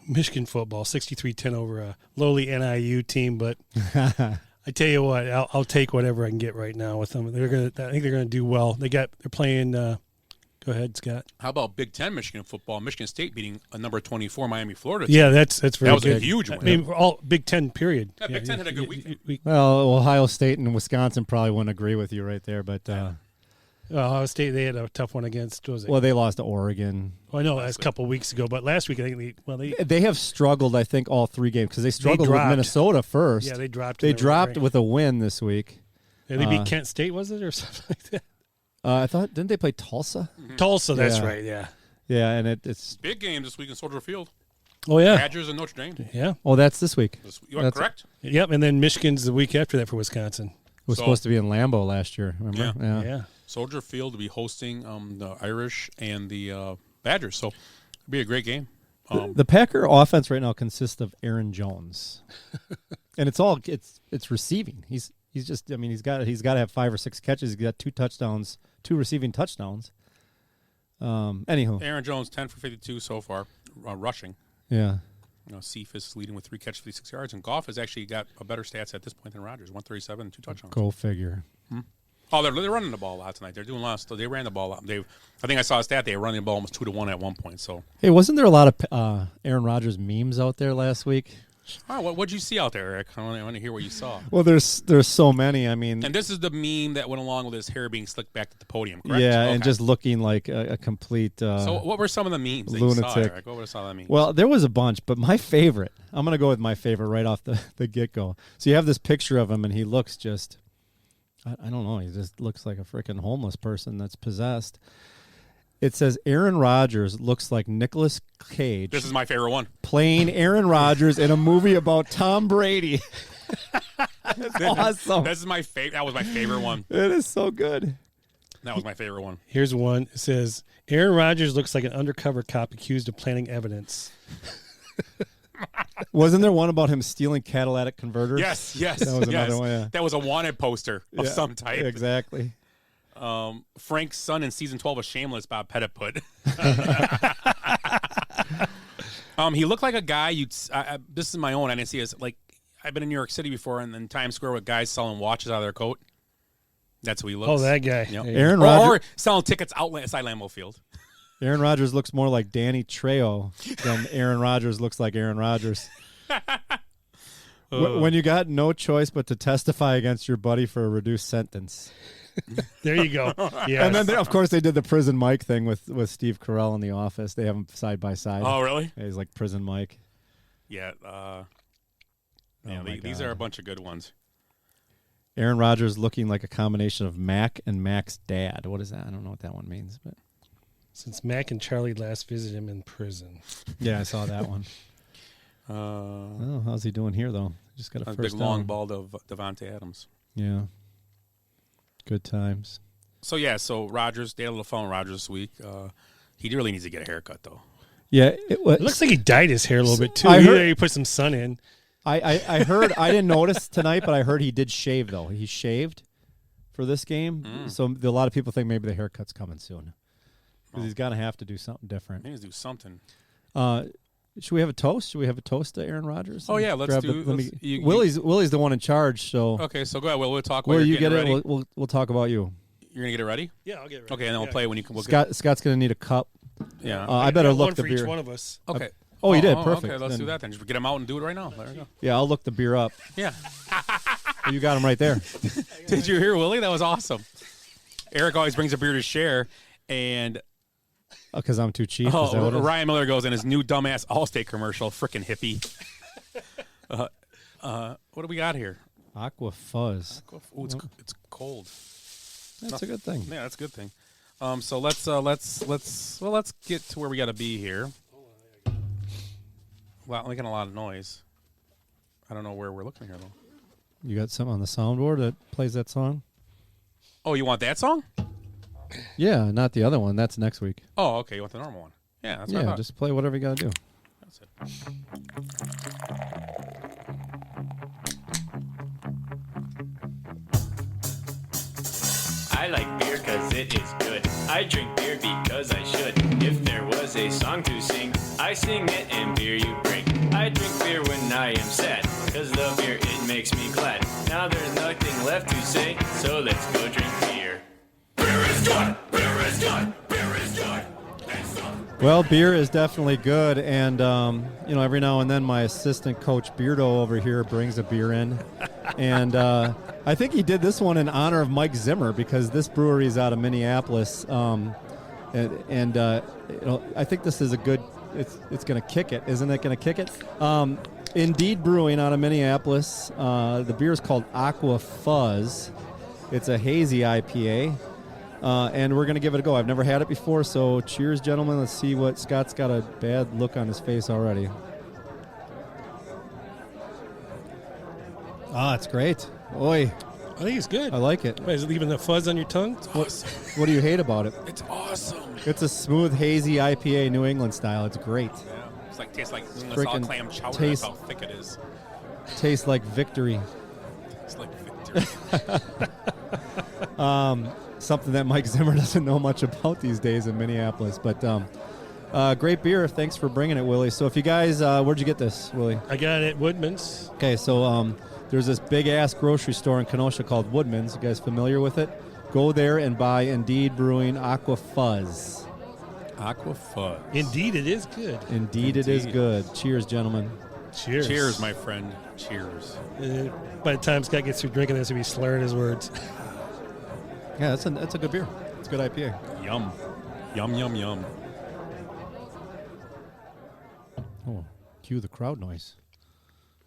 Michigan football, 63-10 over a lowly NIU team. But I tell you what, I'll take whatever I can get right now with them. I think they're gonna do well. They're playing. Go ahead, Scott. How about Big Ten Michigan football? Michigan State beating a number 24 Miami Florida. Yeah, that's very that was good. a huge win. I mean, all Big Ten period. Yeah, Big Ten had a good week. Well, Ohio State and Wisconsin probably wouldn't agree with you right there, but Ohio State, they had a tough one against. What was it? well, they lost to Oregon. Well, I know that's a couple weeks ago, but last week I think They have struggled, I think, all 3 games because they struggled with Minnesota first. Yeah, they dropped. They dropped with a win this week. Yeah, they beat Kent State, was it, or something like that? I thought, didn't they play Tulsa? Tulsa, that's right. Yeah. Yeah, and it's big game this week in Soldier Field. Oh yeah, Badgers and Notre Dame. Yeah. Oh, that's this week. You are correct. Yep, and then Michigan's the week after that for Wisconsin. It was supposed to be in Lambeau last year. Remember? Yeah. Soldier Field to be hosting the Irish and the Badgers, so it'll be a great game. The Packer offense right now consists of Aaron Jones, and it's receiving. He's just, I mean, he's got to have 5 or 6 catches. He's got 2 touchdowns, 2 receiving touchdowns. Anywho, Aaron Jones 10 for 52 so far, rushing. Yeah. Cephas is leading with 3 catches, 56 yards, and Goff has actually got a better stats at this point than Rodgers, 137 and 2 touchdowns. Go figure. Oh, they're running the ball a lot tonight. They're doing lots. They ran the ball a lot. I think I saw a stat. They were running the ball almost 2-1 at one point. So, hey, wasn't there a lot of Aaron Rodgers memes out there last week? Oh, what'd you see out there, Eric? I want to hear what you saw. Well, there's so many. I mean, and this is the meme that went along with his hair being slicked back at the podium, correct? Yeah, and just looking like a complete so what were some of the memes that lunatic. you saw, Eric? What were some of the memes? Well, there was a bunch, but my favorite, I'm going to go with my favorite right off the get-go. So you have this picture of him, and he looks just, I don't know, he just looks like a freaking homeless person that's possessed. It says Aaron Rodgers looks like Nicolas Cage. This is my favorite one. Playing Aaron Rodgers in a movie about Tom Brady. That's awesome. This is my favorite. That was my favorite one. It is so good. That was my favorite one. Here's one. It says Aaron Rodgers looks like an undercover cop accused of planting evidence. Wasn't there one about him stealing catalytic converters? Yes. That was another one. Yeah. That was a wanted poster of some type. Exactly. Frank's son in season 12 of Shameless, Bob Pettit put. He looked like a guy this is my own. I didn't see it. Like, I've been in New York City before, and in Times Square with guys selling watches out of their coat. That's who he looks. Oh, that guy. Yep. Aaron Rodgers, or selling tickets outside Lambeau Field. Aaron Rodgers looks more like Danny Trejo than Aaron Rodgers looks like Aaron Rodgers. When you got no choice but to testify against your buddy for a reduced sentence. There you go. Yeah. And then, of course, they did the Prison Mike thing with Steve Carell in The Office. They have them side by side. Oh, really? Yeah, he's like Prison Mike. Yeah. These are a bunch of good ones. Aaron Rodgers looking like a combination of Mac and Mac's dad. What is that? I don't know what that one means. But since Mac and Charlie last visited him in prison. Yeah, I saw that one. Oh, how's he doing here, though? Just got a first big down. long ball of Devontae Adams. Yeah. Good times. So Rodgers, they had a little fun with Rodgers this week. He really needs to get a haircut, though. Yeah. It looks like he dyed his hair a little bit, too. I heard, he put some sun in. I heard, I didn't notice tonight, but I heard he did shave, though. He shaved for this game. So a lot of people think maybe the haircut's coming soon. Because he's going to have to do something different. He needs to do something. Should we have a toast? Should we have a toast to Aaron Rodgers? Oh, yeah, let's do it. Willie's the one in charge, so. Okay, so go ahead. We'll talk about Will you get it? ready. We'll talk about you. You're going to get it ready? Yeah, I'll get it ready. Okay, and then we'll play when you can. Scott's going to need a cup. Yeah. I better look one the for beer. each one of us. Okay. Oh, you did. Perfect. Okay, let's do that then. Just get him out and do it right now. There we go. Yeah, I'll look the beer up. Yeah. You got him right there. Did you hear, Willie? That was awesome. Eric always brings a beer to share, and because I'm too cheap. Is that what it is? Ryan Miller goes in his new dumbass Allstate commercial. Frickin' hippie. What do we got here? Aqua Fuzz. Ooh, it's cold. That's a good thing. Yeah, that's a good thing. So let's get to where we got to be here. Wow, I'm making a lot of noise. I don't know where we're looking here though. You got something on the soundboard that plays that song? Oh, you want that song? Yeah, not the other one. That's next week. Oh, okay. You want the normal one? Yeah, that's what I thought. Just play whatever you got to do. That's it. I like beer cause it is good. I drink beer because I should. If there was a song to sing, I sing it and beer you bring. I drink beer when I am sad, cause the beer, it makes me glad. Now there's nothing left to say, so let's go drink beer. Beer is good! Beer is good! Beer is good! Well, beer is definitely good, and every now and then my assistant coach Beardo over here brings a beer in, and I think he did this one in honor of Mike Zimmer because this brewery is out of Minneapolis, and I think this is a good. It's going to kick it, isn't it? Going to kick it. Indeed Brewing out of Minneapolis. The beer is called Aqua Fuzz. It's a hazy IPA. And we're going to give it a go. I've never had it before, so cheers, gentlemen. Let's see what Scott's got a bad look on his face already. It's great. Oi. I think it's good. I like it. Wait, is it leaving the fuzz on your tongue? What do you hate about it? It's awesome. It's a smooth, hazy IPA, New England style. It's great. Yeah. It's like tastes like Frickin' clam chowder. taste- That's how thick it is. Tastes like victory. It's like victory. Something that Mike Zimmer doesn't know much about these days in Minneapolis. But great beer. Thanks for bringing it, Willie. So if you guys, where'd you get this, Willie? I got it at Woodman's. Okay, so there's this big-ass grocery store in Kenosha called Woodman's. You guys familiar with it? Go there and buy Indeed Brewing Aqua Fuzz. Aqua Fuzz. Indeed, it is good. Indeed, it is good. Cheers, gentlemen. Cheers. Cheers, my friend. Cheers. By the time Scott gets through drinking this, he'll be slurring his words. Yeah, that's a good beer. It's a good IPA. Yum. Yum, yum, yum. Oh, cue the crowd noise.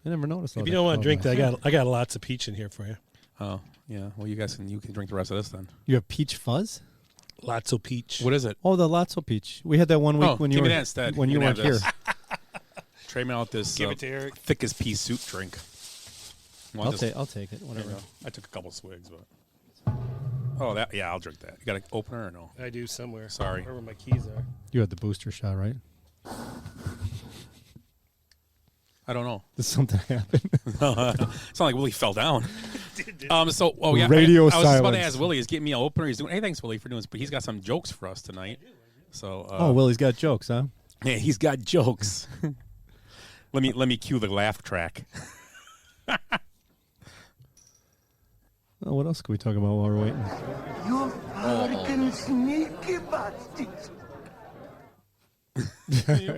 I never noticed that. If you don't want to drink that, I got lots of peach in here for you. Oh, yeah. Well, you can drink the rest of this then. You have peach fuzz? Lots of peach. What is it? Oh, the Lotso peach. We had that one week when you give were me that instead. when you can weren't have here. this. Trade me out this Give it to Eric. thick as pea soup drink. I'll take it. Whatever. I took a couple swigs, but I'll drink that. You got an opener or no? I do somewhere. Sorry. Wherever my keys are. You had the booster shot, right? I don't know. Did something happen? It's not like Willie fell down. Radio I was just about to ask Willie, is getting me an opener. He's doing. Hey, thanks Willie for doing this, but he's got some jokes for us tonight. So. Willie's got jokes, huh? Yeah, he's got jokes. let me cue the laugh track. Oh, what else can we talk about while we're waiting? You fucking sneaky bastards.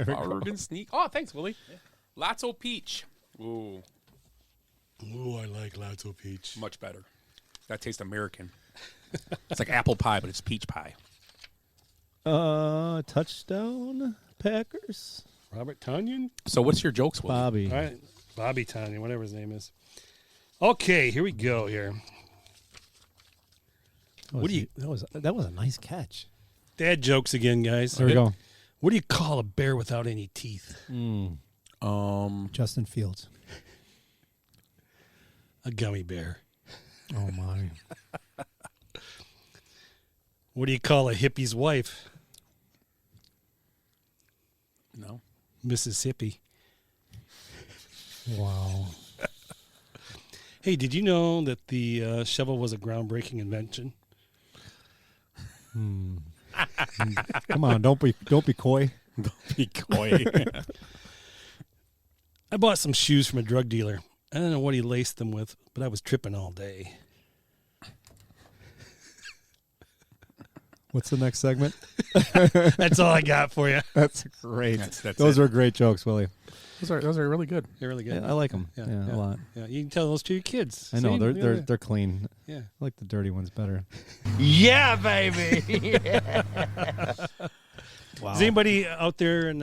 Urban sneak. Oh, thanks, Willie. Lotso peach. Ooh. Ooh, I like Lotso peach. Much better. That tastes American. It's like apple pie, but it's peach pie. Touchdown Packers. Robert Tonyan? So what's your jokes, Willie? Bobby. All right. Bobby Tonyan, whatever his name is. Okay, here we go here. That was a nice catch. Dad jokes again, guys. There we go. What do you call a bear without any teeth? Justin Fields. A gummy bear. Oh my. What do you call a hippie's wife? No. Mississippi. Wow. Hey, did you know that the shovel was a groundbreaking invention? Come on, don't be coy. Don't be coy. I bought some shoes from a drug dealer. I don't know what he laced them with, but I was tripping all day. What's the next segment? That's all I got for you. That's great. That's those it. are great jokes, Willie. Those are really good. They're really good. Yeah, I like them. Yeah, a lot. Yeah, you can tell those to your kids. I know See? they're clean. Yeah, I like the dirty ones better. Yeah, baby. Wow. Is anybody out there in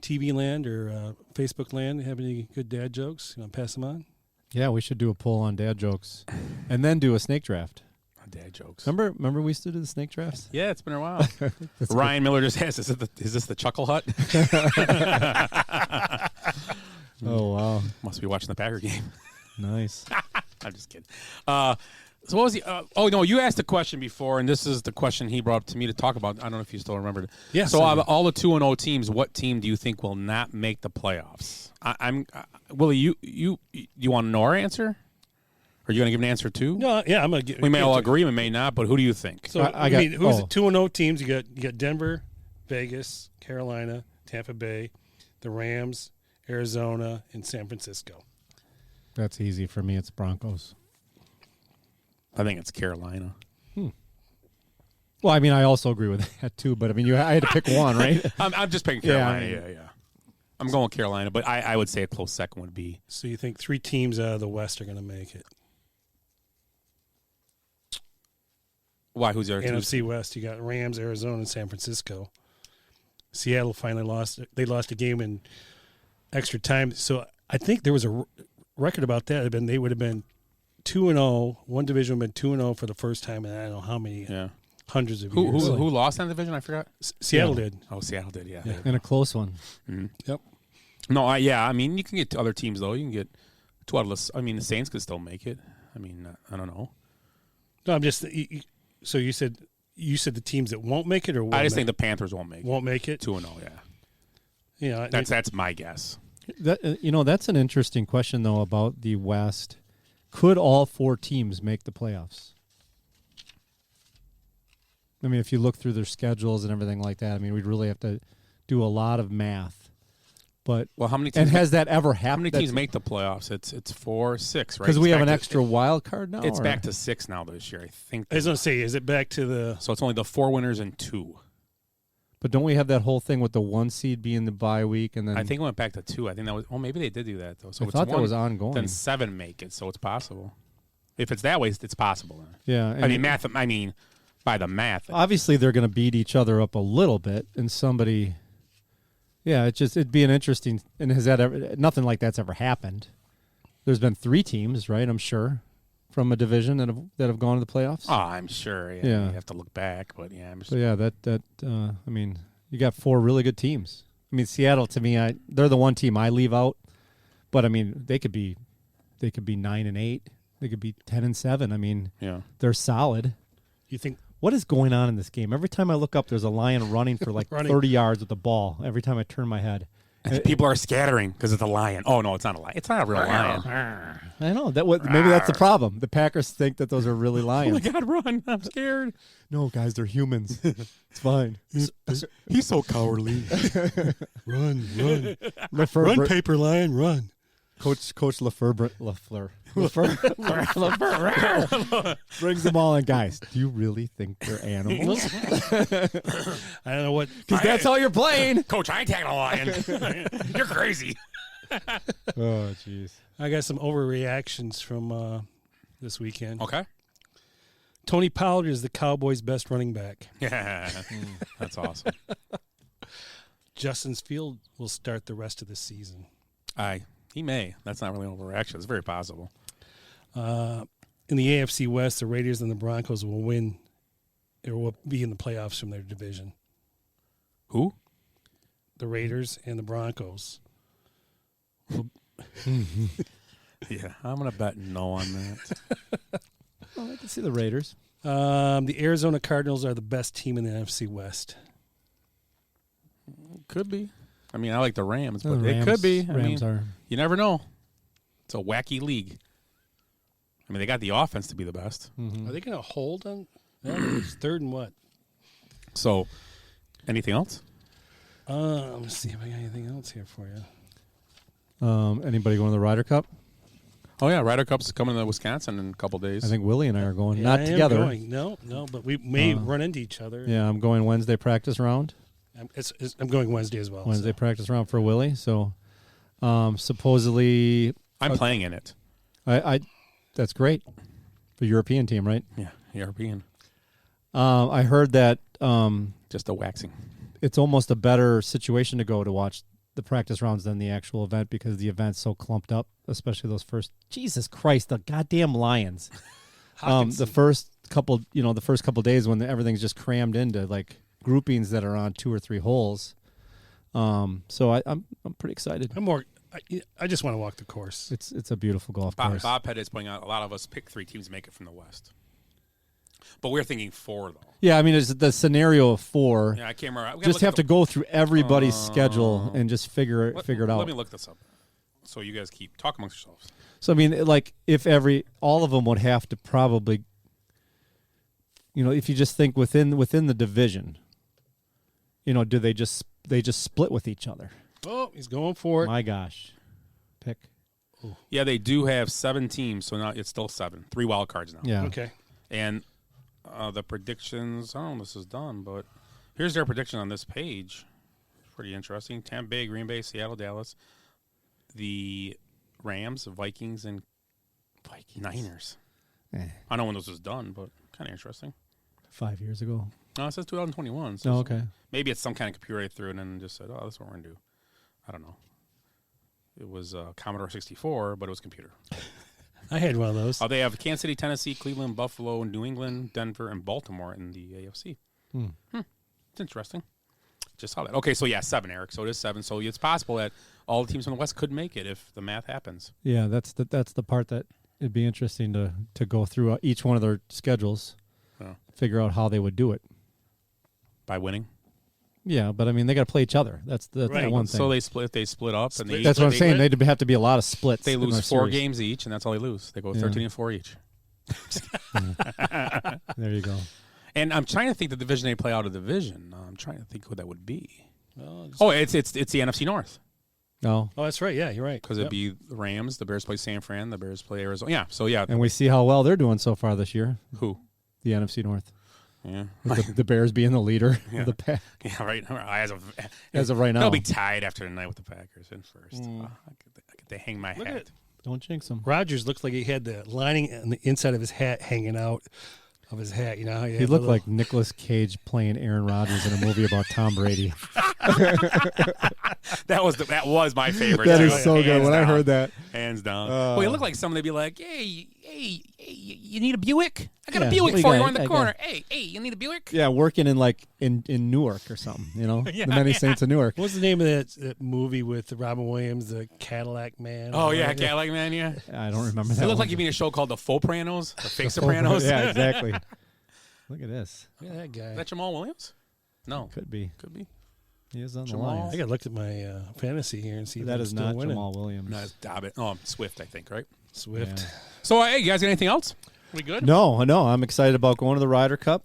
TV land or Facebook land have any good dad jokes? You want to pass them on? Yeah, we should do a poll on dad jokes, and then do a snake draft. Dad jokes. Remember we used to do the snake drafts? Yeah, it's been a while. Ryan Miller just asked, is this the Chuckle Hut? Oh, wow. Must be watching the Packer game. Nice. I'm just kidding. So what was the oh, no, you asked a question before, and this is the question he brought up to me to talk about. I don't know if you still remember it. Yes. So out of all the 2-0 teams, what team do you think will not make the playoffs? I'm Willie, you want to know our answer? Are you going to give an answer too? No, yeah, I'm going to give. We may all agree, we may not, but who do you think? So who's the 2-0 teams? You got Denver, Vegas, Carolina, Tampa Bay, the Rams, Arizona, and San Francisco. That's easy for me. It's Broncos. I think it's Carolina. Well, I mean, I also agree with that too. But I mean, I had to pick one, right? I'm just picking Carolina. Yeah. I'm going with Carolina, but I would say a close second would be. So you think 3 teams out of the West are going to make it? Why? Who's your NFC West? You got Rams, Arizona, and San Francisco. Seattle finally lost. They lost a game in extra time. So I think there was a record about that. They would have been 2-0. One division would have been 2-0 for the first time in I don't know how many hundreds of years. Who lost that division? I forgot. Seattle did. Oh, Seattle did. Yeah. And a close one. Mm-hmm. Yep. No, I mean, you can get to other teams though. You can get 2 out of the. I mean, the Saints could still make it. I mean, I don't know. No, I'm just. So you said the teams that won't make it, or I just think the Panthers won't make it. Won't make it. 2-0. Yeah. Yeah. That's my guess. That's an interesting question though about the West. Could all 4 teams make the playoffs? I mean, if you look through their schedules and everything like that, I mean, we'd really have to do a lot of math. But how many teams? And has that ever happened? How many teams make the playoffs? It's 4, 6, right? Because we have an extra wild card now. It's back to 6 now this year, I think. I was going to say, is it back to the? So it's only the 4 winners and 2. But don't we have that whole thing with the 1 seed being the bye week, and then I think it went back to 2. I think that was. Oh, maybe they did do that though. So I it's thought that 1, was ongoing. Then 7 make it, so it's possible. If it's that way, it's possible. Yeah, I mean math. I mean, by the math, obviously they're going to beat each other up a little bit, and somebody. Yeah, it'd be an interesting. And has that ever? Nothing like that's ever happened. There's been 3 teams, right? I'm sure, from a division that have gone to the playoffs. Oh, I'm sure. Yeah. You have to look back, but yeah, I'm sure. So yeah, that I mean, you got 4 really good teams. I mean, Seattle to me, they're the one team I leave out, but I mean, they could be 9-8, they could be 10-7. I mean, they're solid. You think? What is going on in this game? Every time I look up, there's a lion running for like 30 yards with the ball. Every time I turn my head. People are scattering because it's a lion. Oh, no, it's not a lion. It's not a real lion. I know. Maybe that's the problem. The Packers think that those are really lions. Oh, my God, run. I'm scared. No, guys, they're humans. It's fine. He's so cowardly. Run. Run, paper lion, run. Coach LaFleur brings them all in. Guys, do you really think they're animals? I don't know what. Because that's how you're playing. Coach, I ain't tagging a lion. You're crazy. Oh, jeez. I got some overreactions from this weekend. Okay. Tony Pollard is the Cowboys' best running back. Yeah. That's awesome. Justin Fields will start the rest of the season. He may. That's not really an overreaction. It's very possible. In the AFC West, the Raiders and the Broncos will win. Or will be in the playoffs from their division. Who? The Raiders and the Broncos. Yeah, I'm going to bet no on that. Well, I can see the Raiders. The Arizona Cardinals are the best team in the NFC West. Could be. I mean, I like the Rams, but The it could be. Rams are. You never know. It's a wacky league. I mean, they got the offense to be the best. Mm-hmm. Are they going to hold on? It's 3rd and what? So, anything else? Let's see if I got anything else here for you. Anybody going to the Ryder Cup? Oh, yeah. Ryder Cup's coming to Wisconsin in a couple days. I think Willie and I are going. Yeah, Not I am together. going. No, but we may run into each other. Yeah, I'm going Wednesday practice round. I'm going Wednesday as well. Wednesday practice round for Willie. So, supposedly, I'm playing in it. I that's great for European team, right? Yeah, European. I heard that just a waxing. It's almost a better situation to go to watch the practice rounds than the actual event because the event's so clumped up, especially those first. Jesus Christ, the goddamn Lions! The first couple days when everything's just crammed into like groupings that are on 2 or 3 holes. So I'm pretty excited. I just want to walk the course. It's a beautiful golf course. Bob Pettit is pointing out a lot of us pick 3 teams to make it from the West. But we're thinking 4, though. Yeah, I mean, it's the scenario of 4. Yeah, I can't remember. Just have to go through everybody's schedule and just figure it out. Let me look this up. So you guys keep talk amongst yourselves. So I mean, like if all of them would have to probably, if you just think within the division, do they just split with each other? Oh, he's going for it. My gosh. Pick. Yeah, they do have 7 teams, so now it's still 7. 3 wild cards now. Yeah. Okay. And the predictions, I don't know if this is done, but here's their prediction on this page. Pretty interesting. Tampa Bay, Green Bay, Seattle, Dallas, the Rams, Vikings, and Niners. I don't know when this was done, but kind of interesting. 5 years ago. No, it says 2021. So Oh, okay. Maybe it's some kind of computer threw it in and just said, oh, that's what we're going to do. I don't know. It was Commodore 64, but it was computer. I had one of those. They have Kansas City, Tennessee, Cleveland, Buffalo, New England, Denver, and Baltimore in the AFC. It's interesting. Just saw that. Okay, so 7, Eric. So it is 7. So it's possible that all the teams from the West could make it if the math happens. Yeah, that's the part that it'd be interesting to go through each one of their schedules, figure out how they would do it. By winning? Yeah, but I mean, they got to play each other. That's the one thing. So they split up. And that's what I'm saying. There'd have to be a lot of splits. They lose 4 series. games each, and that's all they lose. They go 13-4 each. There you go. And I'm trying to think the division they play out of division. I'm trying to think who that would be. It's the NFC North. No. Oh, that's right. Yeah, you're right. Because it'd be the Rams. The Bears play San Fran. The Bears play Arizona. Yeah. So And we see how well they're doing so far this year. Who? The NFC North. Yeah. The Bears being the leader of the pack. Yeah, right. As of right now. They'll be tied after tonight with the Packers in first. I get to hang my hat. Don't jinx them. Rodgers looked like he had the lining on the inside of his hat hanging out of his hat. You know how he looked like Nicolas Cage playing Aaron Rodgers in a movie about Tom Brady. That was my favorite. That too. is so good. When I heard that, hands down. Well, he looked like someone. They'd be like, "Hey, you need a Buick? I got a Yeah, Buick what for you you got? in the I corner. Hey, you need a Buick? yeah, working in Newark or something. Yeah, the Many Saints of Newark. What's the name of that movie with Robin Williams, the Cadillac Man? Oh yeah, Cadillac Man. Yeah, I don't remember that. It looked like one. you'd be in a show called The Sopranos, The Fake Sopranos. Yeah, exactly. Look at this. Yeah, that guy. Is that Jamal Williams? No, Could be. He is on Jamal? the line. I got to look at my fantasy here and see if That I'm is still not winning. Jamal Williams. No, it's Dobbin. Oh, Swift, I think, right? Swift. Yeah. So, hey, you guys got anything else? We good? No. I'm excited about going to the Ryder Cup.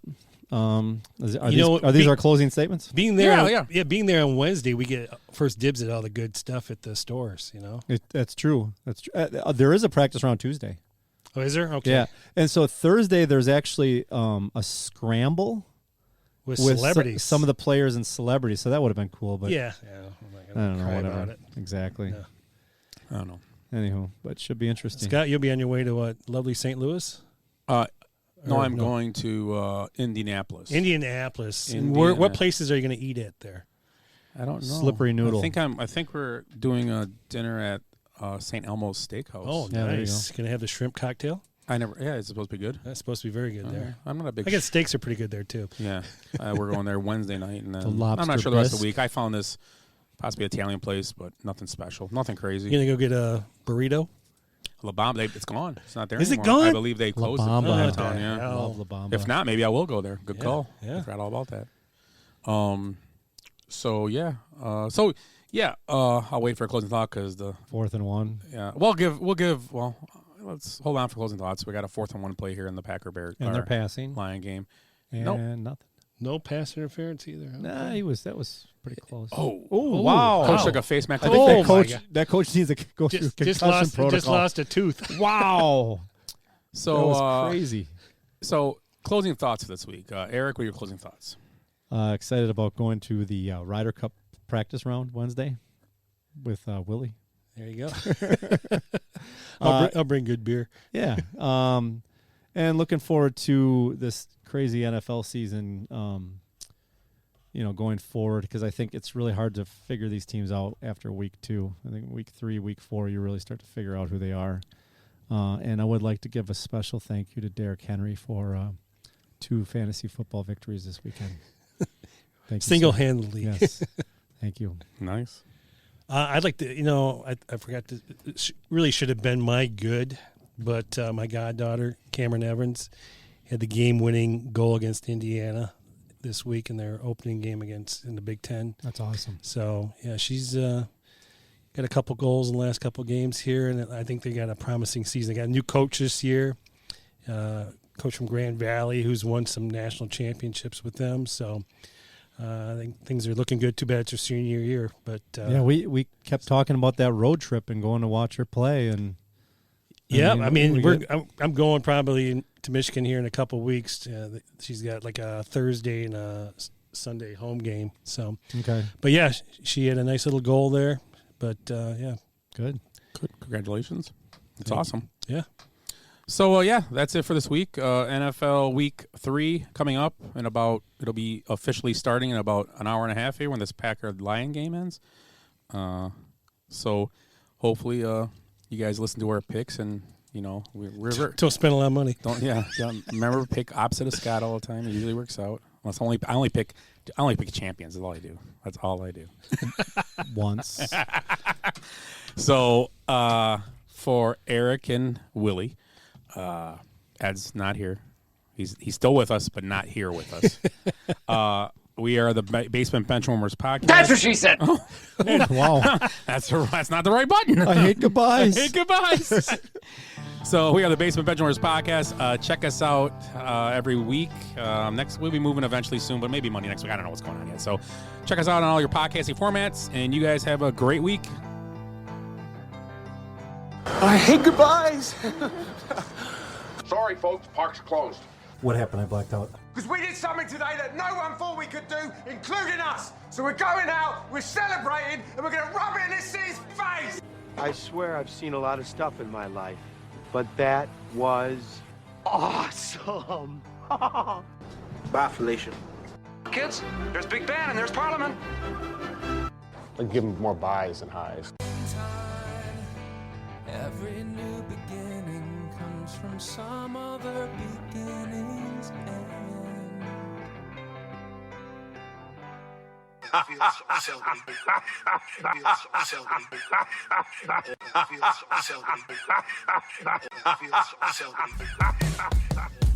Are these our closing statements? Being there, Yeah. being there on Wednesday, we get first dibs at all the good stuff at the stores. That's true. That's true. There is a practice round Tuesday. Oh, is there? Okay. Yeah, and so Thursday there's actually a scramble with with celebrities. some of the players and celebrities. So that would have been cool. But yeah. I don't know. Cry Whatever. about it. Exactly. Yeah. I don't know. Anywho, but should be interesting. Scott, you'll be on your way to what? Lovely St. Louis? No, I'm going to Indianapolis. Indianapolis. And Indiana. what places are you going to eat at there? I don't know. Slippery Noodle. I think we're doing a dinner at St. Elmo's Steakhouse. Oh, Yeah, there you nice. Going to have the shrimp cocktail? It's supposed to be good. That's supposed to be very good there. I'm not a big. I guess steaks are pretty good there too. Yeah, we're going there Wednesday night, and then The lobster I'm not sure the rest of breast. the week. I found this possibly Italian place, but nothing special, nothing crazy. You gonna go get a burrito? La Bamba, it's gone. It's not there Is it anymore. I gone? believe they La closed it. Bamba. Downtown, yeah. Love La Bamba. If not, maybe I will go there. Good call. Yeah. I forgot all about that. I'll wait for a closing thought because the 4th and 1. yeah. Let's hold on for closing thoughts. We got a 4th and 1 play here in the Packer Bear And they're passing. Lion game. And Nope. nothing. No pass interference either. Nah, that was pretty close. Oh, wow. Coach took a face mask. I think Oh, that coach needs to go through concussion protocol. Just lost a tooth. Wow. So that was crazy. So closing thoughts for this week, Eric. What are your closing thoughts? Excited about going to the Ryder Cup practice round Wednesday with Willie. There you go. I'll bring good beer. Yeah. And looking forward to this crazy NFL season, going forward, because I think it's really hard to figure these teams out after week 2. I think week 3, week 4, you really start to figure out who they are. And I would like to give a special thank you to Derrick Henry for 2 fantasy football victories this weekend. Thank you, sir. Single-handedly. Yes. Thank you. Nice. I'd like to, I forgot to, really should have been my good, but my goddaughter, Cameron Evans, had the game-winning goal against Indiana this week in their opening game in the Big Ten. That's awesome. So, yeah, she's got a couple goals in the last couple games here, and I think they got a promising season. They got a new coach this year, coach from Grand Valley, who's won some national championships with them. So I think things are looking good. Too bad it's her senior year, but yeah, we kept talking about that road trip and going to watch her play, and I'm going probably to Michigan here in a couple of weeks. She's got like a Thursday and a Sunday home game. So okay, but yeah, she had a nice little goal there. But yeah, good. Congratulations, it's awesome. Yeah. So that's it for this week. NFL Week 3 coming up in about. It'll be officially starting in about an hour and a half here when this Packer-Lion game ends. So hopefully you guys listen to our picks and we're don't spend a lot of money. Don't remember pick opposite of Scott all the time. It usually works out. I only pick champions. That's all I do. That's all I do. Once. So for Eric and Willie. Ed's not here. He's still with us, but not here with us. We are the Basement Benchwarmers podcast. That's what she said. Oh, wow, that's not the right button. I hate goodbyes. I hate goodbyes. So we are the Basement Benchwarmers podcast. Check us out every week. Next, we'll be moving eventually soon, but maybe Monday next week. I don't know what's going on yet. So check us out on all your podcasting formats, and you guys have a great week. I hate goodbyes. Sorry, folks, park's closed. What happened? I blacked out. Because we did something today that no one thought we could do, including us. So we're going out, we're celebrating, and we're going to rub it in this city's face. I swear I've seen a lot of stuff in my life, but that was awesome. Bye, Felicia. Kids, there's Big Ben and there's Parliament. Like give them more buys and highs. Every new beginning comes from some other beginning's end. I feel so selfish. I feel so selfish. I feel so selfish. I feel so selfish.